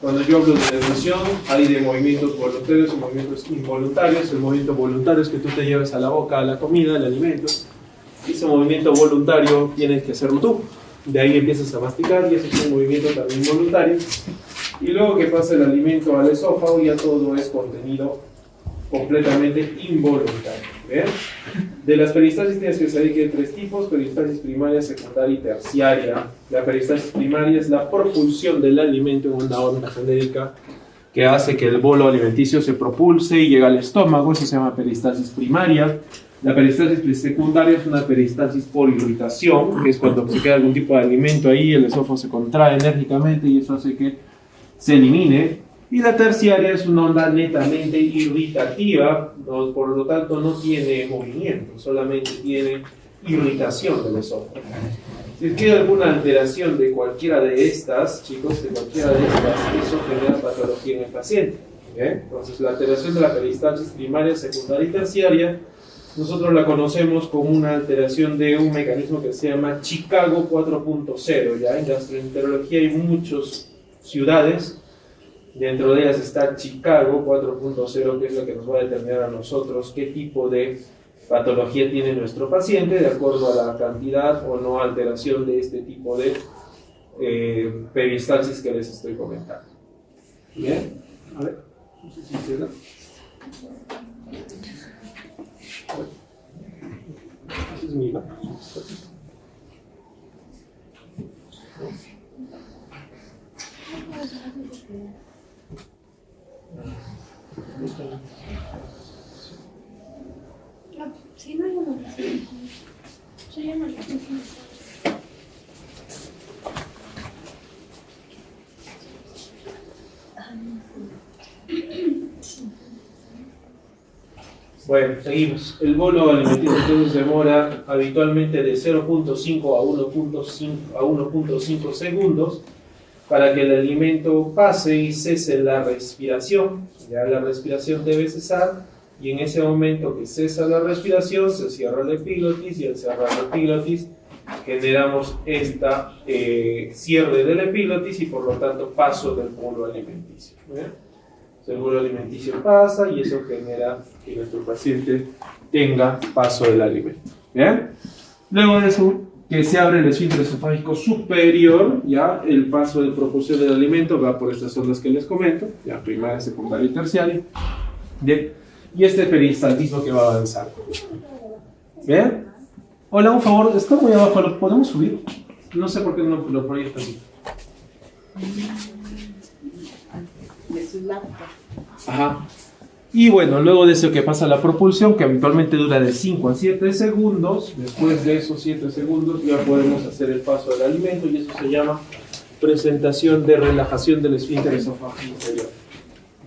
Cuando yo hablo de deglución, hay de movimientos voluntarios y movimientos involuntarios. El movimiento voluntario es que tú te lleves a la boca la comida, el alimento. Ese movimiento voluntario tienes que hacerlo tú. De ahí empiezas a masticar y ese es un movimiento también voluntario. Y luego que pasa el alimento al esófago, ya todo es contenido completamente involuntario. ¿Ven? De las peristalsis tienes que saber que hay tres tipos: peristalsis primaria, secundaria y terciaria. La peristalsis primaria es la propulsión del alimento en una onda genérica que hace que el bolo alimenticio se propulse y llega al estómago. Eso se llama peristalsis primaria. La peristalsis secundaria es una peristalsis por irritación, que es cuando se queda algún tipo de alimento ahí, el esófago se contrae enérgicamente y eso hace que se elimine. Y la terciaria es una onda netamente irritativa, ¿no? Por lo tanto no tiene movimiento, solamente tiene irritación del esófago. Si hay alguna alteración de cualquiera de estas, chicos, de cualquiera de estas, eso genera patología en el paciente. Entonces la alteración de la peristalsis primaria, secundaria y terciaria, nosotros la conocemos como una alteración de un mecanismo que se llama Chicago 4.0. ¿Ya? En gastroenterología hay muchas ciudades. Dentro de ellas está Chicago 4.0, que es lo que nos va a determinar a nosotros qué tipo de patología tiene nuestro paciente, de acuerdo a la cantidad o no alteración de este tipo de peristalsis que les estoy comentando. Bien, a ver, no sé si queda. Ese es mi mano. Sí, no hay uno. Se llama. Bueno, seguimos. El bolo alimenticio entonces demora habitualmente de 0.5 a 1.5 segundos para que el alimento pase y cese la respiración. Ya la respiración debe cesar y en ese momento que cesa la respiración se cierra la epiglotis y al cerrar la epiglotis generamos esta cierre de la epiglotis y por lo tanto paso del bolo alimenticio. El bolo alimenticio pasa y eso genera que nuestro paciente tenga paso del alimento. ¿Bien? Luego de eso, que se abre el esfínter esofágico superior, ya el paso de propulsión del alimento va por estas ondas que les comento, ya primaria, secundaria y terciaria. Bien. Y este peristaltismo que va a avanzar. ¿Bien? Hola, un favor, está muy abajo, ¿lo podemos subir? No sé por qué no lo proyecta así. Ajá. Y bueno, luego de eso que pasa la propulsión, que habitualmente dura de 5 a 7 segundos, después de esos 7 segundos ya podemos hacer el paso del alimento y eso se llama presentación de relajación del esfínter esofágico inferior.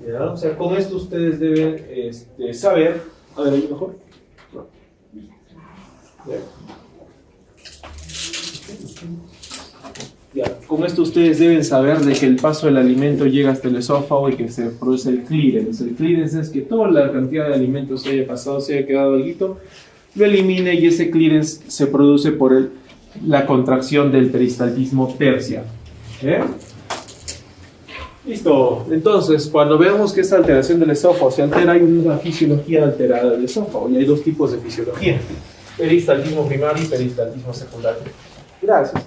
¿Ya? O sea, con esto ustedes deben saber. A ver, ¿ahí mejor? No. Ya, con esto ustedes deben saber de que el paso del alimento llega hasta el esófago y que se produce el clearance. El clearance es que toda la cantidad de alimentos se haya pasado, se haya quedado algo, lo elimine y ese clearance se produce por la contracción del peristaltismo terciario. Listo. Entonces, cuando veamos que esta alteración del esófago se altera, hay una fisiología alterada del esófago y hay dos tipos de fisiología: peristaltismo primario y peristaltismo secundario. Gracias.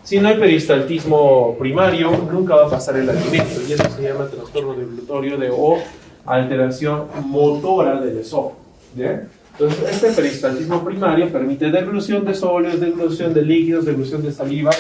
Si no hay peristaltismo primario, nunca va a pasar el alimento y eso se llama trastorno deglutorio o alteración motora del esófago. ¿Bien? Entonces, este peristaltismo primario permite deglución de sólidos, deglución de líquidos, deglución de saliva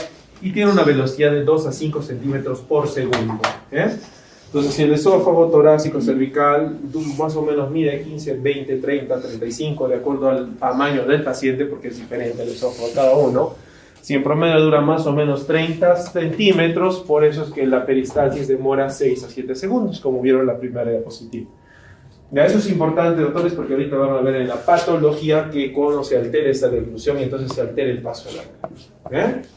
y tiene una velocidad de 2 a 5 centímetros por segundo. Entonces, si el esófago torácico cervical más o menos mide 15, 20, 30, 35, de acuerdo al tamaño del paciente, porque es diferente el esófago de cada uno. Si en promedio dura más o menos 30 centímetros, por eso es que la peristalsis demora 6 a 7 segundos, como vieron en la primera diapositiva. Ya, eso es importante, doctores, porque ahorita van a ver en la patología que cuando se altera esta deglución y entonces se altera el paso de la alimento.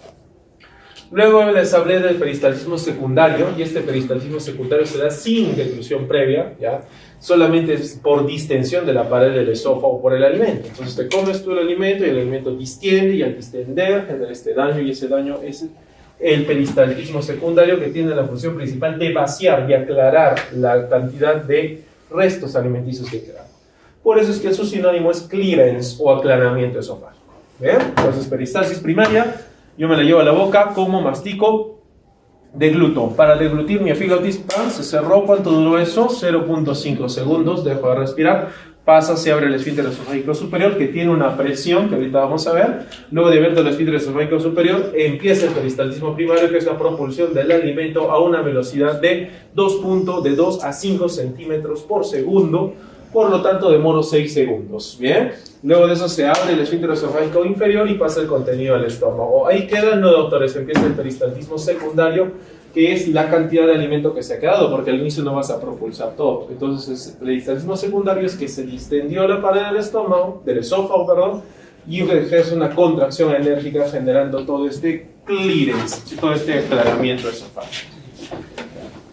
Luego les hablé del peristaltismo secundario, y este peristaltismo secundario se da sin deglución previa, ¿ya? Solamente es por distensión de la pared del esófago por el alimento. Entonces te comes tú el alimento y el alimento distiende, y al distender genera este daño, y ese daño es el peristaltismo secundario, que tiene la función principal de vaciar y aclarar la cantidad de restos alimenticios que quedan. Por eso es que su sinónimo es clearance o aclaramiento esofágico. ¿Bien? Entonces, peristalsis primaria, yo me la llevo a la boca, como mastico, degluto. Para deglutir mi epiglotis, se cerró. ¿Cuánto duró eso? 0.5 segundos, dejo de respirar. Pasa, se abre el esfínter esofágico superior, que tiene una presión, que ahorita vamos a ver. Luego de abierto el esfínter esofágico superior, empieza el peristaltismo primario, que es la propulsión del alimento a una velocidad de 2 a 5 centímetros por segundo. Por lo tanto, demoro 6 segundos. ¿Bien? Luego de eso se abre el esfínter esofágico inferior y pasa el contenido al estómago. Ahí quedan, no, doctores, empieza el peristaltismo secundario, que es la cantidad de alimento que se ha quedado, porque al inicio no vas a propulsar todo. Entonces, el peristaltismo secundario es que se distendió la pared del estómago, del esófago, perdón, y ejerce una contracción enérgica generando todo este clearance, todo este aclaramiento esofágico.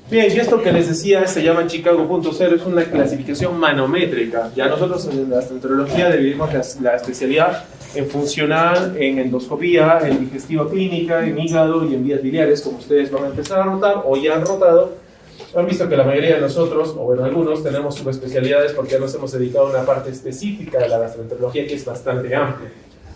Bien, y esto que les decía se llama Chicago punto cero, es una clasificación manométrica. Ya nosotros en la gastroenterología dividimos la especialidad en funcional, en endoscopía, en digestiva clínica, en hígado y en vías biliares, como ustedes van a empezar a rotar o ya han rotado. Han visto que la mayoría de nosotros, o bueno, algunos, tenemos subespecialidades porque nos hemos dedicado a una parte específica de la gastroenterología que es bastante amplia.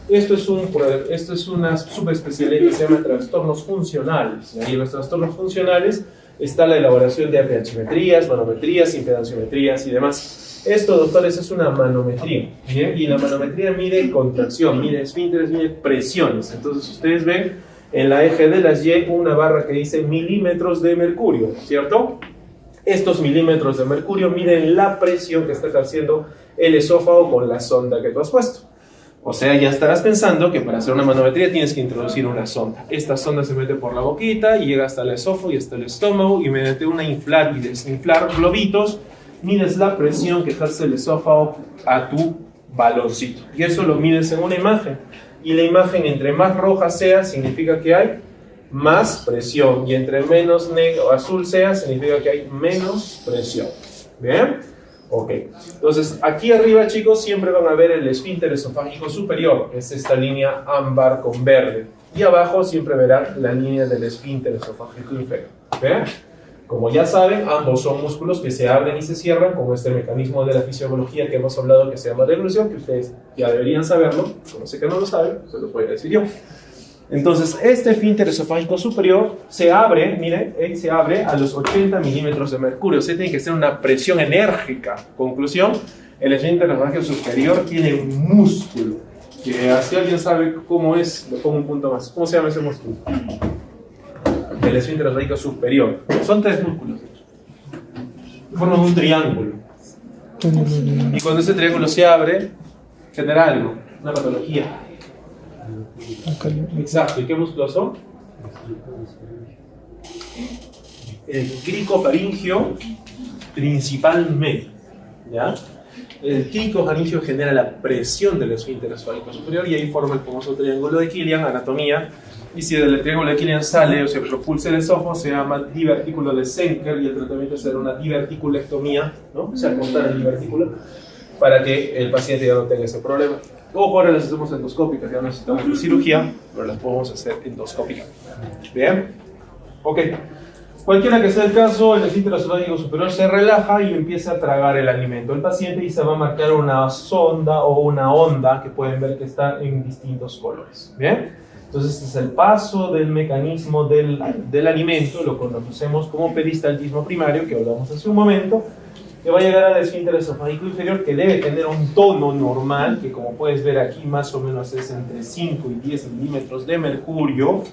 Esto es una subespecialidad que se llama trastornos funcionales. Y en los trastornos funcionales está la elaboración de pH-metrías, manometrías, impedanciometrías y demás. Esto, doctores, es una manometría. ¿Bien? Y la manometría mide contracción, mide esfínteres, mide presiones. Entonces ustedes ven en la eje de las Y una barra que dice milímetros de mercurio, ¿cierto? Estos milímetros de mercurio miden la presión que está ejerciendo el esófago con la sonda que tú has puesto. O sea, ya estarás pensando que para hacer una manometría tienes que introducir una sonda. Esta sonda se mete por la boquita y llega hasta el esófago y hasta el estómago, y mediante una inflar y desinflar globitos mides la presión que ejerce el esófago a tu baloncito. Y eso lo mides en una imagen. Y la imagen, entre más roja sea, significa que hay más presión. Y entre menos negro, azul sea, significa que hay menos presión. ¿Bien? Ok. Entonces, aquí arriba, chicos, siempre van a ver el esfínter esofágico superior. Es esta línea ámbar con verde. Y abajo siempre verán la línea del esfínter esofágico inferior. ¿Bien? Como ya saben, ambos son músculos que se abren y se cierran con este mecanismo de la fisiología que hemos hablado, que se llama deglución, que ustedes ya deberían saberlo. Como sé que no lo saben, se lo voy a decir yo. Entonces, este esfínter esofágico superior se abre, miren, se abre a los 80 milímetros de mercurio. O sea, tiene que ser una presión enérgica. Conclusión, el esfínter esofágico superior tiene un músculo. Que si alguien sabe cómo es, le pongo un punto más. ¿Cómo se llama ese músculo? El esfínter esofágico superior. Son 3 músculos. Forman un triángulo. Y cuando ese triángulo se abre, genera algo, una patología. Exacto. ¿Y qué músculos son? El cricofaringio principalmente. ¿Ya? El cricofaringio genera la presión del esfínter esofágico superior y ahí forma el famoso triángulo de Killian, anatomía. Y si del triángulo de Killian sale o se propulsa el esófago, se llama divertículo de Senker, y el tratamiento será una diverticulectomía, ¿no? O sea, cortar el divertículo para que el paciente ya no tenga ese problema. Ojo, ahora las hacemos endoscópicas, ya no necesitamos cirugía, pero las podemos hacer endoscópicas. ¿Bien? Ok. Cualquiera que sea el caso, el esfínter esofágico superior se relaja y empieza a tragar el alimento. El paciente, y se va a marcar una sonda o una onda que pueden ver que está en distintos colores. ¿Bien? Entonces, este es el paso del mecanismo del alimento, lo conocemos como peristaltismo primario, que hablamos hace un momento, que va a llegar al esfínter esofágico inferior, que debe tener un tono normal, que como puedes ver aquí más o menos es entre 5 y 10 milímetros de mercurio,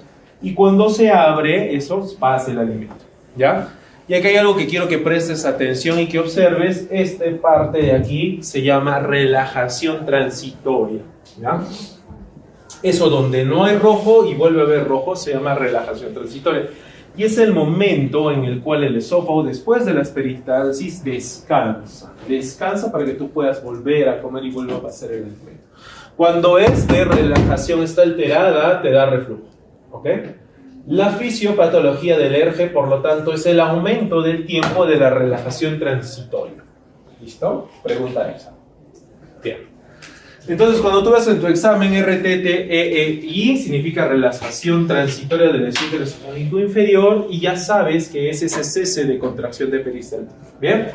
y cuando se abre, eso pasa el alimento, ¿ya? Y aquí hay algo que quiero que prestes atención y que observes. Esta parte de aquí se llama relajación transitoria, ¿ya? Eso donde no hay rojo y vuelve a haber rojo se llama relajación transitoria. Y es el momento en el cual el esófago, después de la peristalsis, descansa. Descansa para que tú puedas volver a comer y vuelva a pasar el alimento. Cuando esta relajación está alterada, te da reflujo. ¿Ok? La fisiopatología del ERGE, por lo tanto, es el aumento del tiempo de la relajación transitoria. ¿Listo? Pregunta esa. Bien. Entonces, cuando tú ves en tu examen RTTEI, significa relajación transitoria del esfínter esofágico inferior, y ya sabes que es ese cese de contracción de peristaltismo. ¿Bien?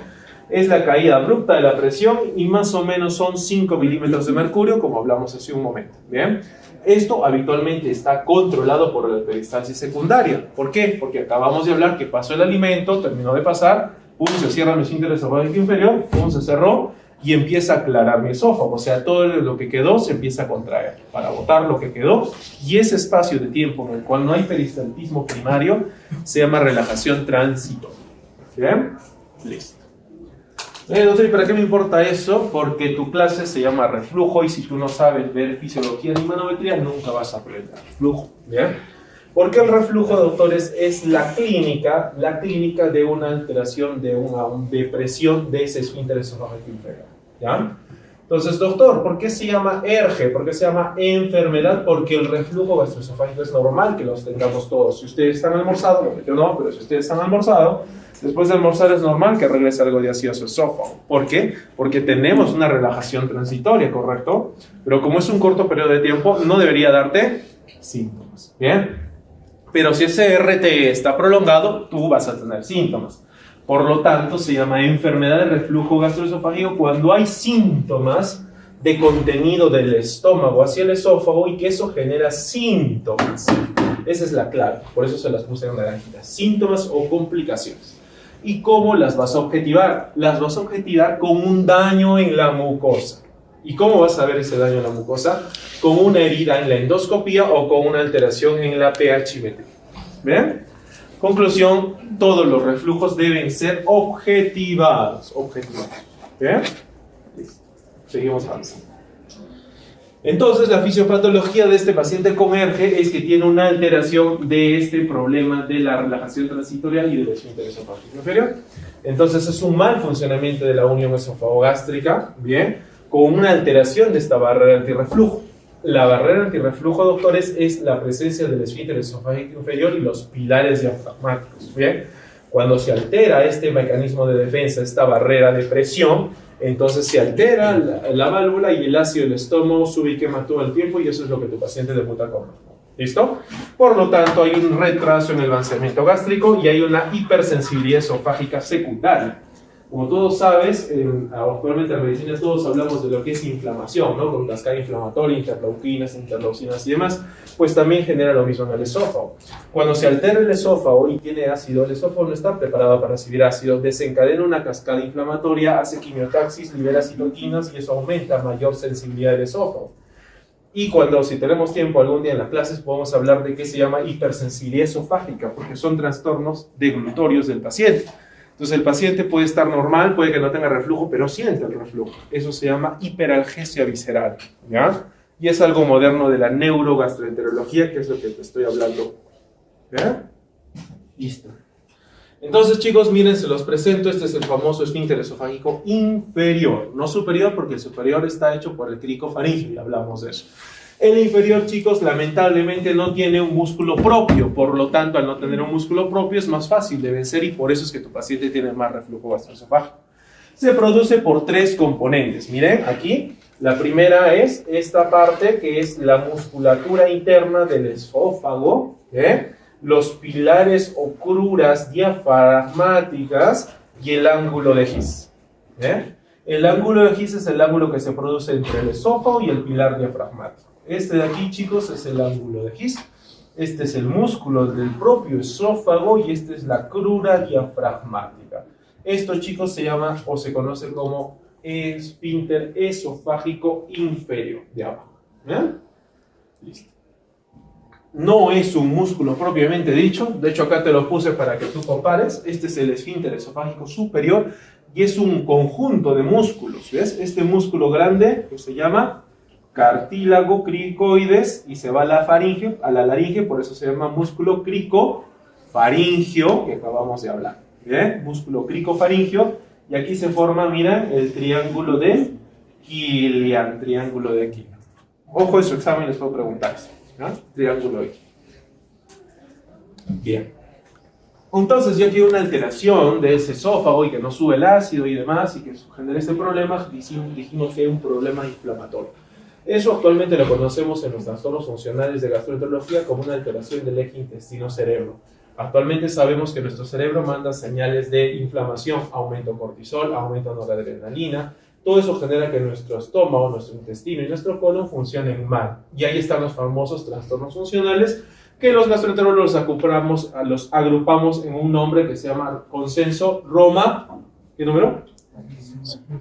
Es la caída abrupta de la presión y más o menos son 5 milímetros de mercurio, como hablamos hace un momento. ¿Bien? Esto habitualmente está controlado por la peristalsis secundaria. ¿Por qué? Porque acabamos de hablar que pasó el alimento, terminó de pasar, pum, se cierra mi esfínter esofágico inferior, pum, se cerró, y empieza a aclarar mi esófago, o sea, todo lo que quedó se empieza a contraer para botar lo que quedó, y ese espacio de tiempo en el cual no hay peristaltismo primario se llama relajación transitoria. ¿Bien? Listo. Doctor, ¿y para qué me importa eso? Porque tu clase se llama reflujo, y si tú no sabes ver fisiología ni manometría, nunca vas a aprender reflujo. ¿Bien? Porque el reflujo, doctores, es la clínica de una alteración, de una depresión de ese esfínter esofágico inferior. ¿Ya? Entonces, doctor, ¿por qué se llama ERGE? ¿Por qué se llama enfermedad? Porque el reflujo gastroesofágico es normal que los tengamos todos. Si ustedes están almorzado, yo no, pero si ustedes están almorzado, después de almorzar es normal que regrese algo de ácido a su esófago. ¿Por qué? Porque tenemos una relajación transitoria, ¿correcto? Pero como es un corto periodo de tiempo, no debería darte síntomas. ¿Bien? Pero si ese RT está prolongado, tú vas a tener síntomas. Por lo tanto, se llama enfermedad de reflujo gastroesofágico cuando hay síntomas de contenido del estómago hacia el esófago y que eso genera síntomas. Esa es la clave, por eso se las puse en naranjita. Síntomas o complicaciones. ¿Y cómo las vas a objetivar? Las vas a objetivar con un daño en la mucosa. ¿Y cómo vas a ver ese daño en la mucosa? Con una herida en la endoscopía o con una alteración en la pH-metría. ¿Bien? Conclusión, todos los reflujos deben ser objetivados. ¿Bien? Listo. Seguimos avanzando. Entonces, la fisiopatología de este paciente con ERGE es que tiene una alteración de este problema de la relajación transitoria y del esfínter esofágico inferior. Entonces, es un mal funcionamiento de la unión esofagogástrica, ¿bien? Con una alteración de esta barrera antirreflujo. La barrera antirreflujo, doctores, es la presencia del esfínter esofágico inferior y los pilares diafragmáticos. ¿Bien? Cuando se altera este mecanismo de defensa, esta barrera de presión, entonces se altera la válvula y el ácido del estómago sube y quema todo el tiempo, y eso es lo que tu paciente debuta con. ¿Listo? Por lo tanto, hay un retraso en el vaciamiento gástrico y hay una hipersensibilidad esofágica secundaria. Como todos sabes, actualmente en medicina todos hablamos de lo que es inflamación, ¿no? Con cascada inflamatoria, interleuquinas, interleucinas y demás, pues también genera lo mismo en el esófago. Cuando se altera el esófago y tiene ácido, el esófago no está preparado para recibir ácido, desencadena una cascada inflamatoria, hace quimiotaxis, libera citoquinas y eso aumenta mayor sensibilidad del esófago. Y cuando, si tenemos tiempo algún día en las clases, podemos hablar de qué se llama hipersensibilidad esofágica, porque son trastornos deglutorios del paciente. Entonces el paciente puede estar normal, puede que no tenga reflujo, pero siente el reflujo. Eso se llama hiperalgesia visceral, ¿ya? Y es algo moderno de la neurogastroenterología, que es lo que te estoy hablando. ¿Ya? Listo. Entonces, chicos, miren, se los presento. Este es el famoso esfínter esofágico inferior, no superior, porque el superior está hecho por el cricofaringio, y hablamos de eso. El inferior, chicos, lamentablemente no tiene un músculo propio, por lo tanto, al no tener un músculo propio es más fácil de vencer y por eso es que tu paciente tiene más reflujo gastroesofágico. Se produce por 3 componentes. Miren, aquí, la primera es esta parte que es la musculatura interna del esófago, los pilares o cruras diafragmáticas y el ángulo de Gis. El ángulo de Gis es el ángulo que se produce entre el esófago y el pilar diafragmático. Este de aquí, chicos, es el ángulo de Gis. Este es el músculo del propio esófago y esta es la crura diafragmática. Esto, chicos, se llama o se conoce como esfínter esofágico inferior de abajo. Listo. No es un músculo propiamente dicho. De hecho, acá te lo puse para que tú compares. Este es el esfínter esofágico superior y es un conjunto de músculos. ¿Ves? Este músculo grande que se llama cartílago cricoides y se va a la faringe, a la laringe, por eso se llama músculo cricofaringio, que acabamos de hablar. ¿Bien? Músculo cricofaringio, y aquí se forma, mira, el triángulo de Killian, triángulo de Killian. Ojo, en su examen les puedo preguntar eso, ¿no? Triángulo de Killian. Bien. Entonces, ya que hay una alteración de ese esófago y que no sube el ácido y demás, y que genera este problema, dijimos que hay un problema inflamatorio. Eso actualmente lo conocemos en los trastornos funcionales de gastroenterología como una alteración del eje intestino-cerebro. Actualmente sabemos que nuestro cerebro manda señales de inflamación, aumento de cortisol, aumento de noradrenalina. Todo eso genera que nuestro estómago, nuestro intestino y nuestro colon funcionen mal. Y ahí están los famosos trastornos funcionales que los gastroenterólogos los agrupamos en un nombre que se llama consenso Roma. ¿Qué número?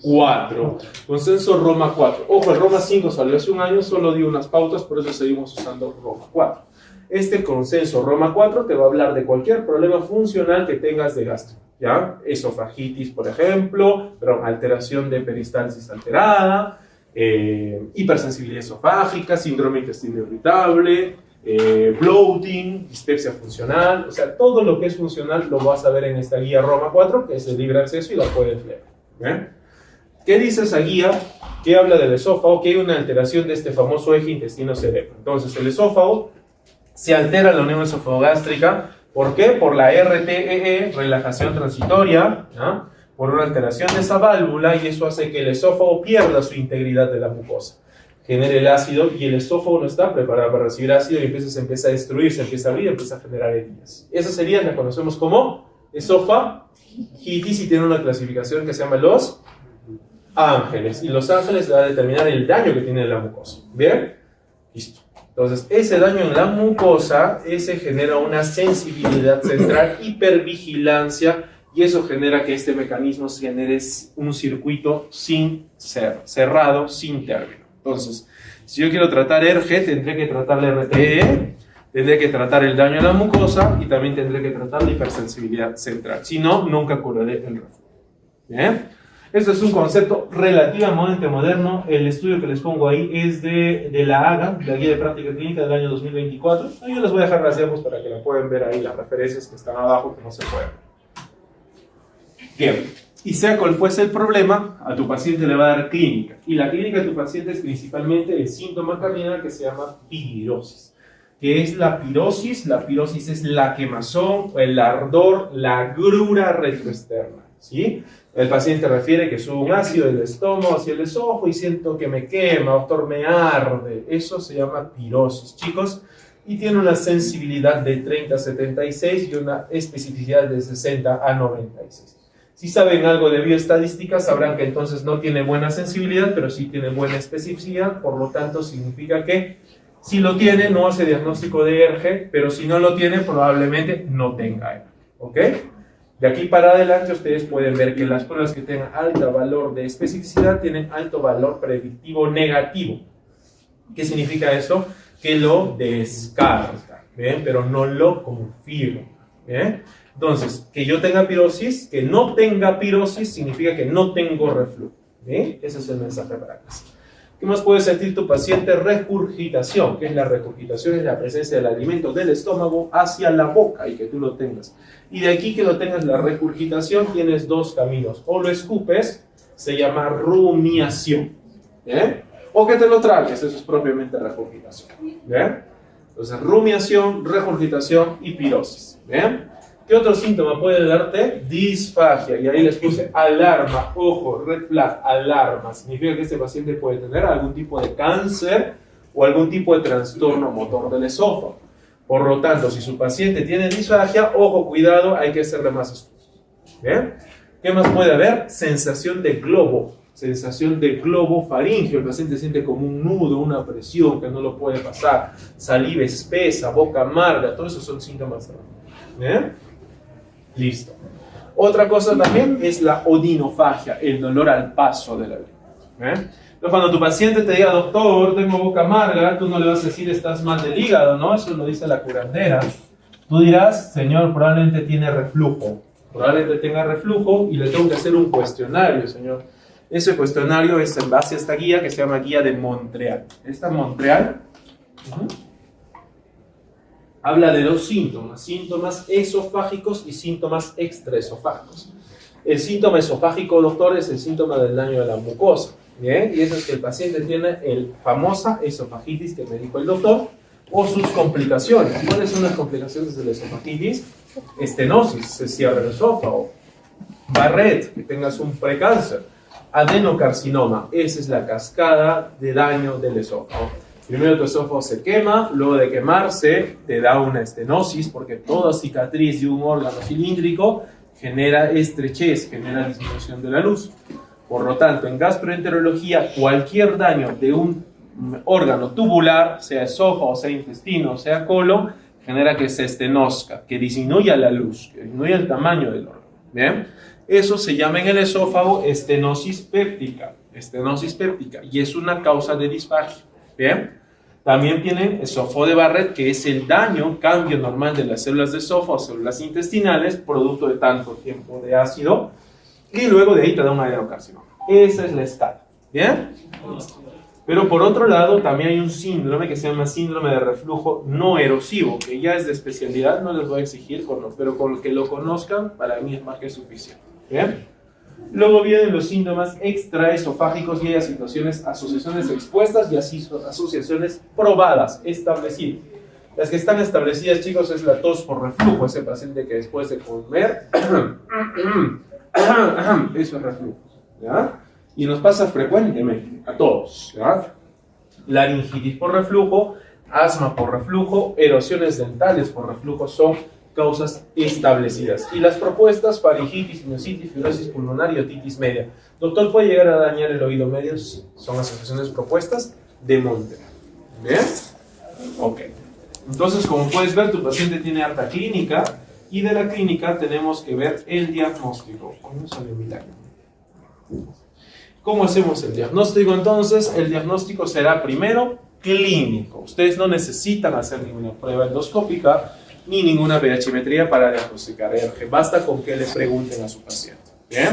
4. Consenso Roma 4. Ojo, el Roma 5 salió hace un año, solo dio unas pautas, por eso seguimos usando Roma 4. Este consenso Roma 4 te va a hablar de cualquier problema funcional que tengas de gastro, ¿ya? Esofagitis, por ejemplo, alteración de peristalsis alterada, hipersensibilidad esofágica, síndrome intestino irritable, bloating, dispepsia funcional, o sea, todo lo que es funcional lo vas a ver en esta guía Roma 4, que es de libre acceso y la puedes leer. ¿Bien? ¿Qué dice esa guía? Que habla del esófago, que hay una alteración de este famoso eje intestino-cerebro. Entonces, el esófago se altera la unión esofagogástrica. ¿Por qué? Por la RTEE, relajación transitoria, ¿no? Por una alteración de esa válvula, y eso hace que el esófago pierda su integridad de la mucosa. Genera el ácido y el esófago no está preparado para recibir ácido y se empieza a destruir, se empieza a abrir, empieza a generar heridas. Esas heridas las conocemos como esofagitis y tiene una clasificación que se llama los ángeles. Y los ángeles va a determinar el daño que tiene la mucosa. ¿Bien? Listo. Entonces, ese daño en la mucosa, ese genera una sensibilidad central, hipervigilancia, y eso genera que este mecanismo genere un circuito sin ser, cerrado, sin término. Entonces, si yo quiero tratar ERGE, tendré que tratar la RTE, tendré que tratar el daño a la mucosa y también tendré que tratar la hipersensibilidad central. Si no, nunca curaré el reflujo. ¿Bien? Esto es un concepto relativamente moderno. El estudio que les pongo ahí es de la AGA, la Guía de Práctica Clínica del año 2024. Yo les voy a dejar las diapos para que la puedan ver ahí, las referencias que están abajo, que no se pueden. Bien. Y sea cual fuese el problema, a tu paciente le va a dar clínica. Y la clínica de tu paciente es principalmente el síntoma cardinal que se llama pirosis. ¿Qué es la pirosis? La pirosis es la quemazón, el ardor, la agrura retroexterna, ¿sí? El paciente refiere que sube un ácido del estómago hacia el esófago y siento que me quema, doctor, me arde. Eso se llama pirosis, chicos. Y tiene una sensibilidad de 30 a 76 y una especificidad de 60 a 96. Si saben algo de bioestadística, sabrán que entonces no tiene buena sensibilidad, pero sí tiene buena especificidad, por lo tanto significa que si lo tiene, no hace diagnóstico de ERGE, pero si no lo tiene, probablemente no tenga ERGE, ¿ok? De aquí para adelante ustedes pueden ver que las pruebas que tengan alto valor de especificidad tienen alto valor predictivo negativo. ¿Qué significa eso? Que lo descarta, ¿bien? Pero no lo confirma, ¿bien? Entonces, que yo tenga pirosis, que no tenga pirosis, significa que no tengo reflujo. ¿Sí? Ese es el mensaje para casa. ¿Qué más puede sentir tu paciente? Regurgitación. ¿Qué es la regurgitación? Es la presencia del alimento del estómago hacia la boca y que tú lo tengas. Y de aquí que lo tengas la regurgitación, tienes dos caminos. O lo escupes, se llama rumiación. ¿Bien? O que te lo tragues, eso es propiamente regurgitación. ¿Bien? Entonces, rumiación, regurgitación y pirosis. ¿Bien? ¿Qué otro síntoma puede darte? Disfagia. Y ahí les puse alarma. Ojo, red flag, alarma. Significa que este paciente puede tener algún tipo de cáncer o algún tipo de trastorno motor del esófago. Por lo tanto, si su paciente tiene disfagia, ojo, cuidado, hay que hacerle más estudios. ¿Bien? ¿Qué más puede haber? Sensación de globo. Sensación de globo faríngeo. El paciente siente como un nudo, una presión que no lo puede pasar. Saliva espesa, boca amarga. Todos esos son síntomas. ¿Bien? Listo. Otra cosa también es la odinofagia, el dolor al paso de la vida. Entonces, cuando tu paciente te diga, doctor, tengo boca amarga, tú no le vas a decir, estás mal del hígado, ¿no? Eso lo dice la curandera. Tú dirás, señor, probablemente tiene reflujo. Probablemente tenga reflujo y le tengo que hacer un cuestionario, señor. Ese cuestionario es en base a esta guía que se llama Guía de Montreal. Esta Montreal habla de dos síntomas, síntomas esofágicos y síntomas extraesofágicos. El síntoma esofágico, doctor, es el síntoma del daño de la mucosa. ¿Bien? Y eso es que el paciente tiene el famosa esofagitis que me dijo el doctor, o sus complicaciones. ¿Cuáles son las complicaciones de la esofagitis? Estenosis, se cierra el esófago. Barrett, que tengas un precáncer. Adenocarcinoma. Esa es la cascada de daño del esófago. Primero tu esófago se quema, luego de quemarse te da una estenosis, porque toda cicatriz de un órgano cilíndrico genera estrechez, genera disminución de la luz. Por lo tanto, en gastroenterología, cualquier daño de un órgano tubular, sea esófago, sea intestino, sea colon, genera que se estenozca, que disminuya la luz, que disminuya el tamaño del órgano. ¿Bien? Eso se llama en el esófago estenosis péptica, y es una causa de disfagia. ¿Bien? También tienen esófago de Barrett, que es el daño, cambio normal de las células de esófago, células intestinales, producto de tanto tiempo de ácido, y luego de ahí te da un adenocarcinoma. Esa es la escala. ¿Bien? Pero por otro lado, también hay un síndrome que se llama síndrome de reflujo no erosivo, que ya es de especialidad, no les voy a exigir, pero con que lo conozcan, para mí es más que suficiente. ¿Bien? Luego vienen los síntomas extraesofágicos y hay asociaciones expuestas y asociaciones probadas, establecidas. Las que están establecidas, chicos, es la tos por reflujo, ese paciente que después de comer, eso es reflujo, ¿ya? Y nos pasa frecuentemente, a todos, ¿ya? Laringitis por reflujo, asma por reflujo, erosiones dentales por reflujo son causas establecidas. Y las propuestas, faringitis, sinusitis, fibrosis pulmonar y otitis media. Doctor, ¿puede llegar a dañar el oído medio? Sí. Son asociaciones propuestas de Monter. ¿Bien? Ok. Entonces, como puedes ver, tu paciente tiene harta clínica y de la clínica tenemos que ver el diagnóstico. ¿Cómo sale mi lágrima? ¿Cómo hacemos el diagnóstico? Entonces, el diagnóstico será primero clínico. Ustedes no necesitan hacer ninguna prueba endoscópica ni ninguna pH-metría para diagnosticar ERG. Basta con que le pregunten a su paciente. ¿Bien?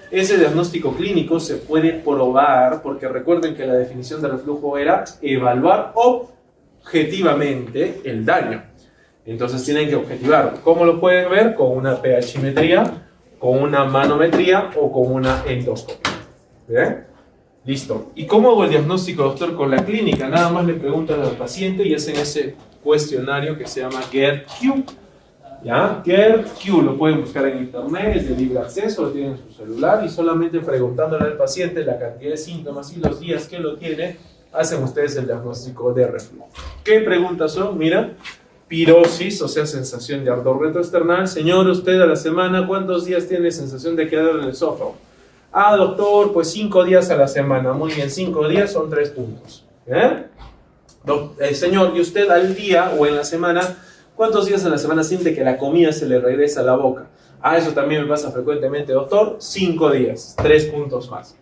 Ese diagnóstico clínico se puede probar, porque recuerden que la definición de reflujo era evaluar objetivamente el daño. Entonces tienen que objetivarlo. ¿Cómo lo pueden ver? Con una pH-metría, con una manometría o con una endoscopia. ¿Bien? Listo. ¿Y cómo hago el diagnóstico, doctor? Con la clínica. Nada más le preguntan al paciente y hacen ese cuestionario que se llama GERD-Q. ¿Ya? GERD-Q lo pueden buscar en internet, es de libre acceso, lo tienen en su celular y solamente preguntándole al paciente la cantidad de síntomas y los días que lo tiene, hacen ustedes el diagnóstico de reflujo. ¿Qué preguntas son? Mira, pirosis, o sea, sensación de ardor retroesternal. Señor, usted a la semana, ¿cuántos días tiene sensación de quedar en el esófago? Ah, doctor, pues 5 días a la semana. Muy bien, 5 días son 3 puntos. Señor, ¿y usted al día o en la semana, cuántos días a la semana siente que la comida se le regresa a la boca? Ah, eso también me pasa frecuentemente, doctor. 5 días, 3 puntos más.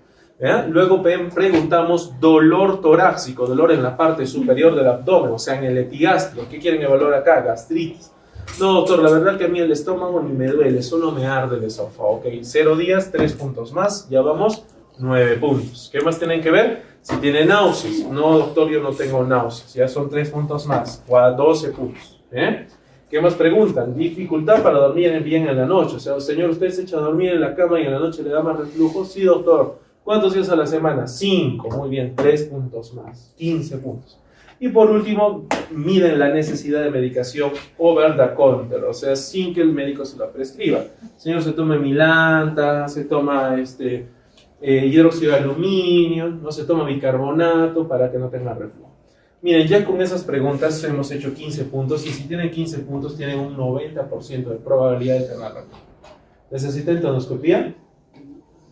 Luego preguntamos dolor torácico, dolor en la parte superior del abdomen, o sea, en el epigastrio. ¿Qué quieren evaluar acá? Gastritis. No, doctor, la verdad que a mí el estómago ni me duele, solo me arde el esófago. Ok, 0 días, 3 puntos más, ya vamos, 9 puntos. ¿Qué más tienen que ver? Si tiene náuseas. No, doctor, yo no tengo náuseas, ya son 3 puntos más, o a 12 puntos. ¿Qué más preguntan? Dificultad para dormir bien en la noche. O sea, señor, ¿usted se echa a dormir en la cama y en la noche le da más reflujo? Sí, doctor. ¿Cuántos días a la semana? 5, muy bien, 3 puntos más, 15 puntos. Y por último, miden la necesidad de medicación over the counter, o sea, sin que el médico se la prescriba. El señor se toma Milanta, se toma hidróxido de aluminio, no se toma bicarbonato para que no tenga reflujo. Miren, ya con esas preguntas hemos hecho 15 puntos, y si tienen 15 puntos, tienen un 90% de probabilidad de tener reflujo. ¿Necesita endoscopía?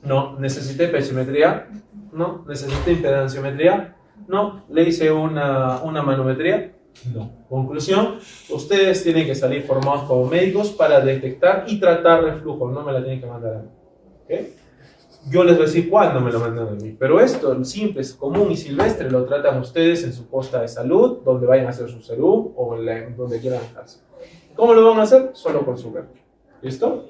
No. ¿Necesita pH-metría? No. ¿Necesita impedanciometría? No. ¿Le hice una manometría? No. Conclusión, ustedes tienen que salir formados como médicos para detectar y tratar reflujo, no me la tienen que mandar a mí. ¿Okay? Yo les voy a decir cuándo me lo mandan a mí, pero esto, simple, común y silvestre, lo tratan ustedes en su posta de salud, donde vayan a hacer su salud o donde quieran dejarse. ¿Cómo lo van a hacer? Solo con su gato. ¿Listo?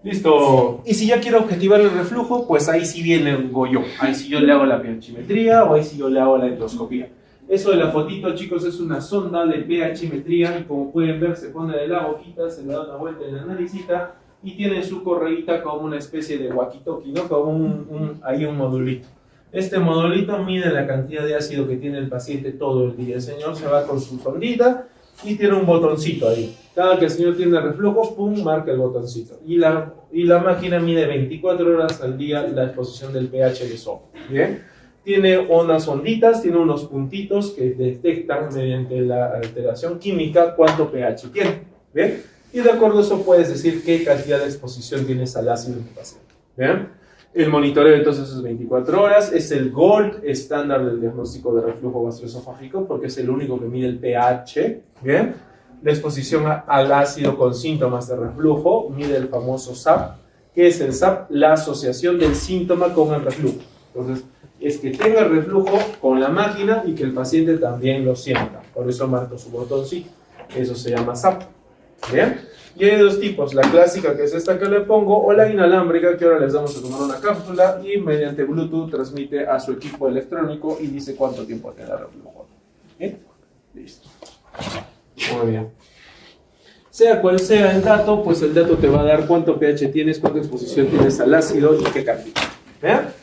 Listo. Y si ya quiero objetivar el reflujo, pues ahí sí viene yo. Ahí sí yo le hago la pH-metría o ahí sí yo le hago la endoscopía. Eso de la fotito, chicos, es una sonda de pH-metría y como pueden ver se pone de la boquita, se le da una vuelta en la naricita y tiene su correíta como una especie de walkie-talkie, ¿no? Como hay un modulito. Este modulito mide la cantidad de ácido que tiene el paciente todo el día. El señor se va con su sondita y tiene un botoncito ahí. Cada que el señor tiene reflujo, pum, marca el botoncito. Y la máquina mide 24 horas al día la exposición del pH del esófago. ¿Bien? Tiene unas onditas, tiene unos puntitos que detectan mediante la alteración química cuánto pH tiene. ¿Bien? Y de acuerdo a eso puedes decir qué cantidad de exposición tienes al ácido en tu paciente. ¿Bien? El monitoreo entonces es 24 horas, es el gold estándar del diagnóstico de reflujo gastroesofágico porque es el único que mide el pH. ¿Bien? La exposición al ácido con síntomas de reflujo mide el famoso SAP. ¿Qué es el SAP? La asociación del síntoma con el reflujo. Entonces, es que tenga reflujo con la máquina y que el paciente también lo sienta. Por eso marco su botoncito. Eso se llama SAP. ¿Bien? Y hay dos tipos, la clásica que es esta que le pongo o la inalámbrica que ahora les vamos a tomar una cápsula y mediante Bluetooth transmite a su equipo electrónico y dice cuánto tiempo tiene reflujo. ¿Bien? Listo. Muy bien. Sea cual sea el dato, pues el dato te va a dar cuánto pH tienes, cuánta exposición tienes al ácido y qué cantidad. ¿Bien?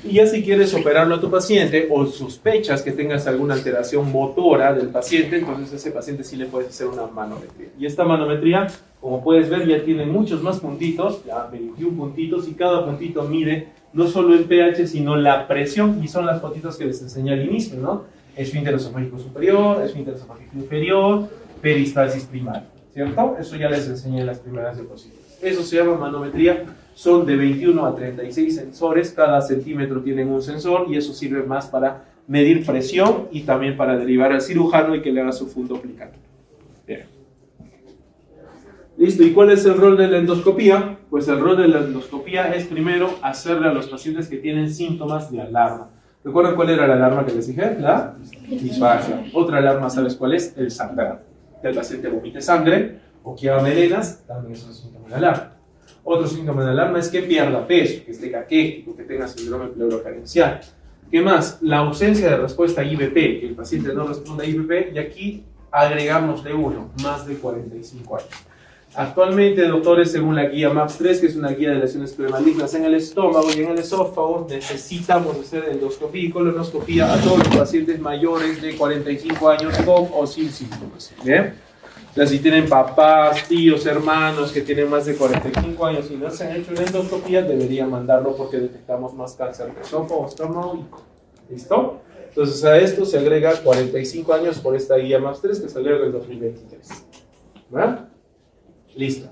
Y ya si quieres operarlo a tu paciente o sospechas que tengas alguna alteración motora del paciente, entonces a ese paciente sí le puedes hacer una manometría. Y esta manometría, como puedes ver, ya tiene muchos más puntitos, ya 21 puntitos, y cada puntito mide no solo el pH, sino la presión, y son las fotitos que les enseñé al inicio, ¿no? Esfínter esofágico superior, esfínter esofágico inferior, peristalsis primaria, ¿cierto? Eso ya les enseñé en las primeras diapositivas. Eso se llama manometría. Son de 21 a 36 sensores, cada centímetro tienen un sensor y eso sirve más para medir presión y también para derivar al cirujano y que le haga su punto aplicado. Bien. Listo, ¿y cuál es el rol de la endoscopía? Pues el rol de la endoscopía es primero hacerle a los pacientes que tienen síntomas de alarma. ¿Recuerdan cuál era la alarma que les dije? La disfagia. Otra alarma, ¿sabes cuál es? El sangrado. Que el paciente vomite sangre o que haga melenas, también es un síntoma de alarma. Otro síntoma de alarma es que pierda peso, que esté caquético, que tenga síndrome pleurocarencial. ¿Qué más? La ausencia de respuesta a IVP, que el paciente no responde a IVP, y aquí agregamos de uno, más de 45 años. Actualmente, doctores, según la guía MAPS-3, que es una guía de lesiones premalignas en el estómago y en el esófago, necesitamos hacer endoscopía y colonoscopía a todos los pacientes mayores de 45 años con o sin síntomas. ¿Bien? O sea, si tienen papás, tíos, hermanos que tienen más de 45 años y no se han hecho una endoscopía, deberían mandarlo porque detectamos más cáncer de esófago, estómago. ¿Listo? Entonces a esto se agrega 45 años por esta guía MAPS-3 que salió en el 2023. ¿Verdad? Listo.